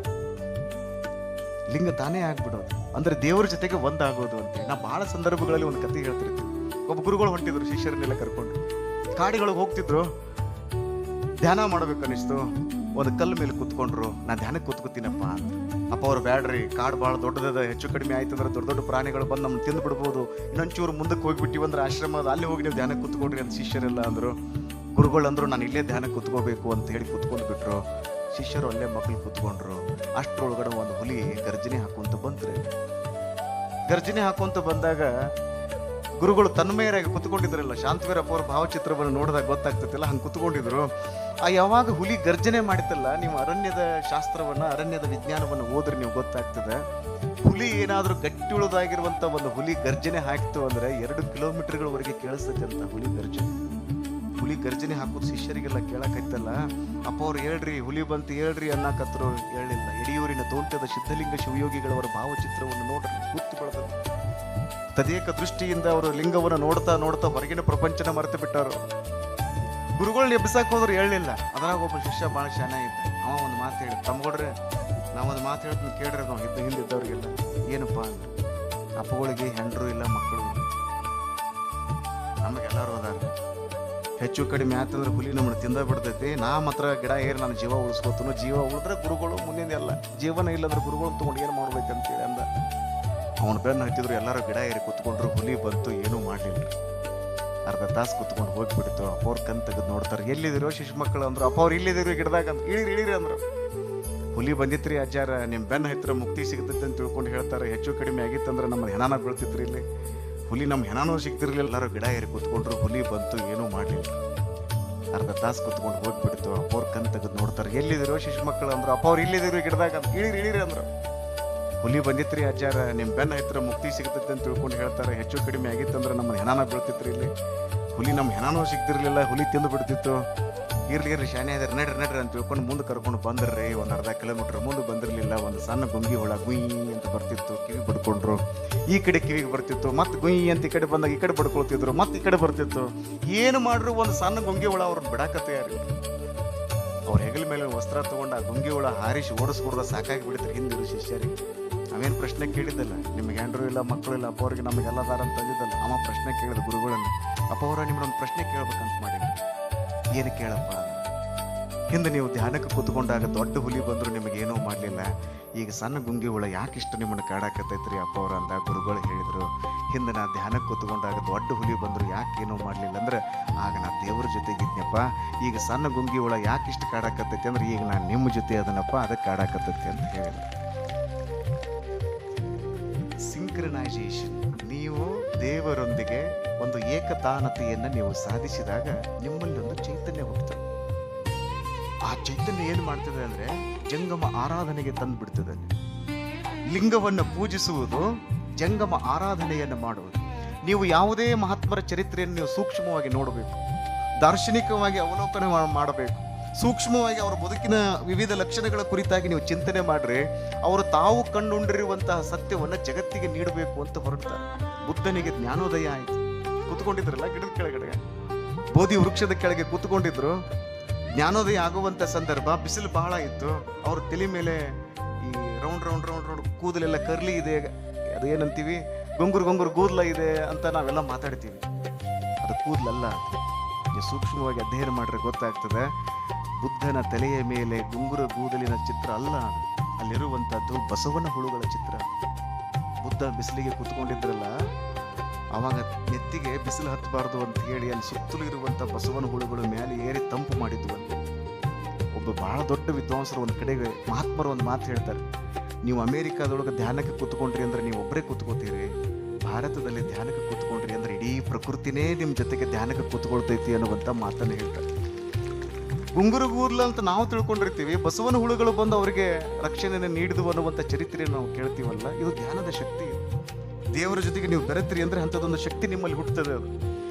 ಲಿಂಗ ತಾನೇ ಆಗ್ಬಿಡೋದು ಅಂದ್ರೆ ದೇವರ ಜೊತೆಗೆ ಒಂದಾಗೋದು ಅಂತ. ನಾ ಬಹಳ ಸಂದರ್ಭಗಳಲ್ಲಿ ಒಂದು ಕಥೆ ಹೇಳ್ತಿರ್ತೀನಿ. ಒಬ್ಬ ಗುರುಗಳು ಹೊಂಟಿದ್ರು ಶಿಷ್ಯರನ್ನೆಲ್ಲ ಕರ್ಕೊಂಡು, ಕಾಡಿಗಳಿಗೆ ಹೋಗ್ತಿದ್ರು. ಧ್ಯಾನ ಮಾಡ್ಬೇಕು ಅನ್ನಿಸ್ತು. ಒಂದು ಕಲ್ಲು ಮೇಲೆ ಕೂತ್ಕೊಂಡ್ರು. ನಾ ಧ್ಯಾನಕ್ಕೆ ಕೂತ್ಕೋತೀನಪ್ಪ ಅಂತ. ಅಪ್ಪ ಅವ್ರು ಬ್ಯಾಡ್ರಿ, ಕಾಡು ಭಾಳ ದೊಡ್ಡದ, ಹೆಚ್ಚು ಕಡಿಮೆ ಆಯ್ತು ಅಂದ್ರೆ ದೊಡ್ಡ ದೊಡ್ಡ ಪ್ರಾಣಿಗಳು ಬಂದು ನಮ್ಮನ್ನು ತಿಂದು ಬಿಡ್ಬೋದು, ಇನ್ನೊಂಚೂರು ಮುಂದಕ್ಕೆ ಹೋಗ್ಬಿಟ್ಟಿವಿ ಅಂದ್ರೆ ಆಶ್ರಮದ ಅಲ್ಲಿ ಹೋಗಿ ನೀವು ಧ್ಯಾನಕ್ಕೆ ಕೂತ್ಕೊಡ್ರಿ ಅಂತ ಶಿಷ್ಯರೆಲ್ಲ ಅಂದರು. ಗುರುಗಳು ಅಂದರು ನಾನು ಇಲ್ಲೇ ಧ್ಯಾನಕ್ಕೆ ಕೂತ್ಕೋಬೇಕು ಅಂತ ಹೇಳಿ ಕೂತ್ಕೊಂಡು ಬಿಟ್ರು. ಶಿಷ್ಯರು ಅಲ್ಲೇ ಮಕ್ಕಳು ಕೂತ್ಕೊಂಡ್ರು. ಅಷ್ಟರೊಳಗಡೆ ಒಂದು ಹುಲಿ ಗರ್ಜನೆ ಹಾಕುವಂತ ಬಂತ್ರಿ. ಗರ್ಜನೆ ಹಾಕುವಂತ ಬಂದಾಗ ಗುರುಗಳು ತನ್ಮಯರಾಗಿ ಕುತ್ಕೊಂಡಿದ್ರಲ್ಲ, ಶಾಂತವೀರಪ್ಪ ಅವ್ರ ಭಾವಚಿತ್ರವನ್ನು ನೋಡಿದಾಗ ಗೊತ್ತಾಗ್ತೈತಿಲ್ಲ, ಹಂಗೆ ಕುತ್ಕೊಂಡಿದ್ರು. ಆ ಯಾವಾಗ ಹುಲಿ ಗರ್ಜನೆ ಮಾಡಿತಲ್ಲ, ನೀವು ಅರಣ್ಯದ ಶಾಸ್ತ್ರವನ್ನ, ಅರಣ್ಯದ ವಿಜ್ಞಾನವನ್ನು ಓದ್ರಿ ನೀವು ಗೊತ್ತಾಗ್ತದೆ. ಹುಲಿ ಏನಾದ್ರೂ ಗಟ್ಟಿ ಉಳಿದಾಗಿರುವಂತ ಒಂದು ಹುಲಿ ಗರ್ಜನೆ ಹಾಕ್ತು ಅಂದ್ರೆ 2 ಕಿಲೋಮೀಟರ್ಗಳವರೆಗೆ ಕೇಳಿಸ್ತೈತೆ ಅಂತ ಹುಲಿ ಗರ್ಜನೆ. ಹುಲಿ ಗರ್ಜನೆ ಹಾಕೋದು ಶಿಷ್ಯರಿಗೆಲ್ಲ ಕೇಳಕೈತಲ್ಲ. ಅಪ್ಪ ಅವ್ರು ಹೇಳ್ರಿ ಹುಲಿ ಬಂತು ಹೇಳ್ರಿ ಅನ್ನಕತ್ರು, ಹೇಳಿಲ್ಲ. ಯಡಿಯೂರಿನ ತೋಂಟದ ಸಿದ್ಧಲಿಂಗ ಶಿವಯೋಗಿಗಳವರ ಭಾವಚಿತ್ರವನ್ನು ನೋಡ್ರಿ, ಗುರ್ತು ಬೆಳೆದ ತದೇಕ ದೃಷ್ಟಿಯಿಂದ ಅವರು ಲಿಂಗವನ್ನು ನೋಡ್ತಾ ನೋಡ್ತಾ ಹೊರಗಿನ ಪ್ರಪಂಚನ ಮರೆತು ಬಿಟ್ಟರು. ಗುರುಗಳನ್ನ ಎಬ್ಬಿಸಕ್ಕೆ ಹೋದ್ರು ಹೇಳಲಿಲ್ಲ. ಅದ್ರಾಗ ಒಬ್ಬ ಶಿಷ್ಯ ಭಾಳ ಶಾನೆ ಇದ್ದ. ಅವ ಒಂದು ಮಾತು ಹೇಳಿ, ತಮ್ಮಗಳ್ರೆ ನಾವೊಂದು ಮಾತು ಹೇಳ್ತೀನಿ ಕೇಳ್ರಿ ನಾವು ಹಿಂದಿದ್ದವ್ರಿಗೆಲ್ಲ. ಏನಪ್ಪ ಅಂದ್ರೆ, ಅಪ್ಪಗಳಿಗೆ ಹೆಂಡರು ಇಲ್ಲ, ಮಕ್ಕಳು ಇಲ್ಲ, ನಮಗೆಲ್ಲರೂ ಅದಾರ. ಹೆಚ್ಚು ಕಡಿಮೆ ಆಯ್ತಂದ್ರೆ ಹುಲಿ ನಮ್ಮನ್ನು ತಿಂದ ಬಿಡ್ತೈತಿ. ನಾ ಮಾತ್ರ ಗಿಡ ಏರಿ ನಾನು ಜೀವ ಉಳಿಸ್ಕೋತನು. ಜೀವ ಉಳಿದ್ರೆ ಗುರುಗಳು ಮುಂದಿನ ಎಲ್ಲ, ಜೀವನ ಇಲ್ಲಂದ್ರೆ ಗುರುಗಳು ತೊಗೊಂಡು ಏನು ಮಾಡ್ಬೇಕಂತೇಳಿ ಅಂದ. ಅವನ ಬೆನ್ನು ಹತ್ತಿದ್ರು. ಎಲ್ಲರೂ ಗಿಡ ಏರಿ ಕೂತ್ಕೊಂಡ್ರು. ಹುಲಿ ಬಂತು, ಏನೂ ಮಾಡಲಿಲ್ಲ. ಅರ್ಧ ತಾಸು ಕೂತ್ಕೊಂಡು ಹೋಗ್ಬಿಡ್ತು. ಅಪ್ಪ ಅವ್ರು ಕಣ್ ತೆಗೆದು ನೋಡ್ತಾರೆ. ಎಲ್ಲಿದಿರೋ ಶಿಶು ಮಕ್ಕಳು ಅಂದ್ರು. ಅಪ್ಪ ಅವ್ರು ಇಲ್ಲಿದಿರೋ ಗಿಡದಾಗ ಅಂತ. ಇಳಿರಿ ಅಂದ್ರು. ಹುಲಿ ಬಂದಿತ್ರಿ ಅಜ್ಜಾರ, ನಿಮ್ಮ ಬೆನ್ನ ಹತ್ತಿರ ಮುಕ್ತಿ ಸಿಗ್ತೈತೆ ಅಂತ ತಿಳ್ಕೊಂಡು ಹೇಳ್ತಾರೆ. ಹೆಚ್ಚು ಕಡಿಮೆ ಆಗಿತ್ತಂದ್ರೆ ನಮ್ಮ ಹೆಣಾನ ಬೀಳ್ತಿತ್ರಿ ಇಲ್ಲಿ. ಹುಲಿ ನಮ್ಮ ಹೆಣನೂ ಸಿಗ್ತಿರ್ಲಿಲ್ಲ. ಎಲ್ಲರೂ ಗಿಡ ಏರಿ ಕೂತ್ಕೊಂಡ್ರು. ಹುಲಿ ಬಂತು, ಏನೂ ಮಾಡಲಿಲ್ಲ. ಅರ್ಧ ತಾಸು ಕೂತ್ಕೊಂಡು ಹೋಗ್ಬಿಡ್ತು. ಅಪ್ಪ ಅವ್ರು ಕಣ್ ತೆಗೆದು ನೋಡ್ತಾರೆ. ಎಲ್ಲಿದಿರೋ ಶಿಶು ಮಕ್ಕಳು ಅಂದ್ರು. ಅಪ್ಪ ಅವ್ರು ಇಲ್ಲಿದಿರೋ ಗಿಡದಾಗ ಅಂತ. ಇಳಿರಿ ಅಂದ್ರು. ಹುಲಿ ಬಂದಿತ್ರಿ ಅಜ್ಜಾರ, ನಿಮ್ಮ ಬೆನ್ನ ಹತ್ತಿರ ಮುಕ್ತಿ ಸಿಗ್ತೈತೆ ಅಂತ ತಿಳ್ಕೊಂಡು ಹೇಳ್ತಾರೆ. ಹೆಚ್ಚು ಕಡಿಮೆ ಆಗಿತ್ತಂದ್ರೆ ನಮ್ಮ ಹೆಣಾನ ಬೀಳ್ತಿತ್ರಿ ಇಲ್ಲಿ. ಹುಲಿ ನಮ್ಮ ಹೆಣನೂ ಸಿಗ್ತಿರ್ಲಿಲ್ಲ. ಹುಲಿ ತಿಂದು ಬಿಡ್ತಿತ್ತು. ಇರ್ಲಿ ಶಾನೆ ಅದಾರ, ನಡ್ರಿ ಅಂತ ತಿಳ್ಕೊಂಡು ಮುಂದೆ ಕರ್ಕೊಂಡು ಬಂದ್ರಿ. ಒಂದು ಅರ್ಧ ಕಿಲೋಮೀಟರ್ ಮುಂದೆ ಬಂದಿರಲಿಲ್ಲ. ಒಂದು ಸಣ್ಣ ಗುಂಗಿ ಹುಳ ಗುಯ್ ಅಂತ ಬರ್ತಿತ್ತು. ಕಿವಿ ಬಡ್ಕೊಂಡ್ರು. ಈ ಕಡೆ ಕಿವಿಗೆ ಬರ್ತಿತ್ತು. ಮತ್ತೆ ಗುಯ್ ಅಂತ ಈ ಕಡೆ ಬಂದಾಗ ಈ ಕಡೆ ಬಡ್ಕೊಳ್ತಿದ್ರು. ಮತ್ತೆ ಈ ಕಡೆ ಬರ್ತಿತ್ತು. ಏನು ಮಾಡ್ರು ಒಂದು ಸಣ್ಣ ಗುಂಗಿ ಹುಳ ಅವ್ರನ್ನ ಬಿಡಾಕತ್ತೆ ಯಾರು. ಅವ್ರ ಹೆಗಲ ಮೇಲೆ ವಸ್ತ್ರ ತಗೊಂಡು ಆ ಗುಂಗಿ ಹುಳ ಹಾರಿಸಿ ಓಡಿಸ್ಕೊಡ್ದ ಸಾಕಾಗಿ ಬಿಡ್ತಾರೆ ಹಿಂದಿರು ಶಿಷ್ಯರಿಗೆ. ಅವೇನು ಪ್ರಶ್ನೆ ಕೇಳಿದ್ದಲ್ಲ, ನಿಮ್ಗೆ ಹೆಂಡ್ರು ಇಲ್ಲ, ಮಕ್ಕಳು ಇಲ್ಲ, ಅಪ್ಪ ಅವ್ರಿಗೆ ನಮಗೆಲ್ಲದಾರ ಅಂತ ಅಂದಿದ್ದಲ್ಲ. ಅವ ಪ್ರಶ್ನೆ ಕೇಳಿದ ಗುರುಗಳನ್ನು. ಅಪ್ಪ ಅವರ ನಿಮ್ಮನ್ನೊಂದು ಪ್ರಶ್ನೆ ಕೇಳ್ಬೇಕಂತ ಮಾಡಿ. ಏನು ಕೇಳಪ್ಪ? ಹಿಂದೆ ನೀವು ಧ್ಯಾನಕ್ಕೆ ಕೂತ್ಕೊಂಡಾಗ ದೊಡ್ಡ ಹುಲಿ ಬಂದರೂ ನಿಮಗೇನೂ ಮಾಡಲಿಲ್ಲ. ಈಗ ಸಣ್ಣ ಗುಂಗಿ ಹುಳ ಯಾಕಿಷ್ಟು ನಿಮ್ಮನ್ನು ಕಾಡಾಕತ್ತೈತ್ರಿ ಅಪ್ಪ ಅವ್ರ ಅಂದ. ಗುರುಗಳು ಹೇಳಿದರು, ಹಿಂದೆ ನಾ ಧ್ಯಾನಕ್ಕೆ ಕೂತ್ಕೊಂಡಾಗ ದೊಡ್ಡ ಹುಲಿ ಬಂದರೂ ಯಾಕೆ ಏನೂ ಮಾಡಲಿಲ್ಲ ಅಂದ್ರೆ ಆಗ ನಾ ದೇವ್ರ ಜೊತೆಗಿದ್ನಪ್ಪ. ಈಗ ಸಣ್ಣ ಗುಂಗಿ ಹುಳ ಯಾಕಿಷ್ಟು ಕಾಡಾಕತ್ತೈತಿ ಅಂದ್ರೆ ಈಗ ನಾನು ನಿಮ್ಮ ಜೊತೆ ಅದನ್ನಪ್ಪ, ಅದಕ್ಕೆ ಕಾಡಾಕತ್ತೈತಿ ಅಂತ ಹೇಳಿದ್ರು. ಸಿಂಕ್ರನೈಸೇಷನ್, ನೀವು ದೇವರೊಂದಿಗೆ ಒಂದು ಏಕತಾನತೆಯನ್ನು ನೀವು ಸಾಧಿಸಿದಾಗ ನಿಮ್ಮಲ್ಲಿ ಒಂದು ಚೈತನ್ಯ ಹುಟ್ಟುತ್ತದೆ. ಆ ಚೈತನ್ಯ ಏನು ಮಾಡ್ತದೆ ಅಂದ್ರೆ ಜಂಗಮ ಆರಾಧನೆಗೆ ತಂದು ಬಿಡ್ತದೆ. ಲಿಂಗವನ್ನು ಪೂಜಿಸುವುದು ಜಂಗಮ ಆರಾಧನೆಯನ್ನು ಮಾಡುವುದು. ನೀವು ಯಾವುದೇ ಮಹಾತ್ಮರ ಚರಿತ್ರೆಯನ್ನು ನೀವು ಸೂಕ್ಷ್ಮವಾಗಿ ನೋಡಬೇಕು, ದಾರ್ಶನಿಕವಾಗಿ ಅವಲೋಕನ ಮಾಡಬೇಕು. ಸೂಕ್ಷ್ಮವಾಗಿ ಅವರ ಬದುಕಿನ ವಿವಿಧ ಲಕ್ಷಣಗಳ ಕುರಿತಾಗಿ ನೀವು ಚಿಂತನೆ ಮಾಡ್ರಿ. ಅವರು ತಾವು ಕಂಡುಕೊಂಡಿರುವಂತಹ ಸತ್ಯವನ್ನು ಜಗತ್ತಿಗೆ ನೀಡಬೇಕು ಅಂತ ಹೊರಡ್ತಾರೆ. ಬುದ್ಧನಿಗೆ ಜ್ಞಾನೋದಯ ಆಯಿತು. ಕೂತ್ಕೊಂಡಿದ್ರಲ್ಲ ಗಿಡದ ಕೆಳಗಡೆ, ಬೋಧಿ ವೃಕ್ಷದ ಕೆಳಗೆ ಕೂತ್ಕೊಂಡಿದ್ರು. ಜ್ಞಾನೋದಯ ಆಗುವಂಥ ಸಂದರ್ಭ, ಬಿಸಿಲು ಬಹಳ ಇತ್ತು. ಅವ್ರ ತಲೆ ಮೇಲೆ ಈ ರೌಂಡ್ ರೌಂಡ್ ರೌಂಡ್ ರೌಂಡ್ ಕೂದಲೆಲ್ಲ ಕರ್ಲಿ ಇದೆ, ಅದು ಏನಂತೀವಿ, ಗೊಂಗುರು ಕೂದಲ ಇದೆ ಅಂತ ನಾವೆಲ್ಲ ಮಾತಾಡ್ತೀವಿ. ಅದು ಕೂದಲಲ್ಲ. ನೀವು ಸೂಕ್ಷ್ಮವಾಗಿ ಅಧ್ಯಯನ ಮಾಡಿದ್ರೆ ಗೊತ್ತಾಗ್ತದೆ. ಬುದ್ಧನ ತಲೆಯ ಮೇಲೆ ಗುಂಗುರ ಕೂದಲಿನ ಚಿತ್ರ ಅಲ್ಲ, ಅಲ್ಲಿರುವಂಥದ್ದು ಬಸವನ ಹುಳುಗಳ ಚಿತ್ರ. ಬುದ್ಧ ಬಿಸಿಲಿಗೆ ಕೂತ್ಕೊಂಡಿದ್ರಲ್ಲ, ಆವಾಗ ನೆತ್ತಿಗೆ ಬಿಸಿಲು ಹತ್ತಬಾರ್ದು ಅಂತ ಹೇಳಿ ಅಲ್ಲಿ ಸುತ್ತಲೂ ಇರುವಂಥ ಬಸವನ ಹುಳುಗಳು ಮೇಲೆ ಏರಿ ತಂಪು ಮಾಡಿದ್ವು ಅಂತ. ಒಬ್ಬ ಬಹಳ ದೊಡ್ಡ ವಿದ್ವಾಂಸರು ಒಂದು ಕಡೆಗೆ ಮಹಾತ್ಮರು ಒಂದು ಮಾತು ಹೇಳ್ತಾರೆ, ನೀವು ಅಮೇರಿಕಾದೊಳಗೆ ಧ್ಯಾನಕ್ಕೆ ಕೂತ್ಕೊಂಡ್ರಿ ಅಂದ್ರೆ ನೀವು ಒಬ್ಬರೇ ಕೂತ್ಕೋತೀರಿ, ಭಾರತದಲ್ಲಿ ಧ್ಯಾನಕ್ಕೆ ಕೂತ್ಕೊಂಡ್ರಿ ಅಂದ್ರೆ ಇಡೀ ಪ್ರಕೃತಿನೇ ನಿಮ್ಮ ಜೊತೆಗೆ ಧ್ಯಾನಕ್ಕೆ ಕೂತ್ಕೊಳ್ತೈತಿ ಅನ್ನುವಂಥ ಮಾತನ್ನು ಹೇಳ್ತಾರೆ. ಗುಂಗುರುಗೂರ್ಲ ಅಂತ ನಾವು ತಿಳ್ಕೊಂಡಿರ್ತೀವಿ, ಬಸವನ ಹುಳುಗಳು ಬಂದು ಅವರಿಗೆ ರಕ್ಷಣೆಯನ್ನು ನೀಡಿದ್ವು ಅನ್ನುವಂಥ ಚರಿತ್ರೆಯನ್ನು ನಾವು ಕೇಳ್ತೀವಲ್ಲ, ಇದು ಧ್ಯಾನದ ಶಕ್ತಿ. ದೇವರ ಜೊತೆಗೆ ನೀವು ಬೆರೆತ್ರಿ ಅಂದ್ರೆ ಅಂಥದ್ದೊಂದು ಶಕ್ತಿ ನಿಮ್ಮಲ್ಲಿ ಹುಟ್ಟುತ್ತದೆ. ಅದು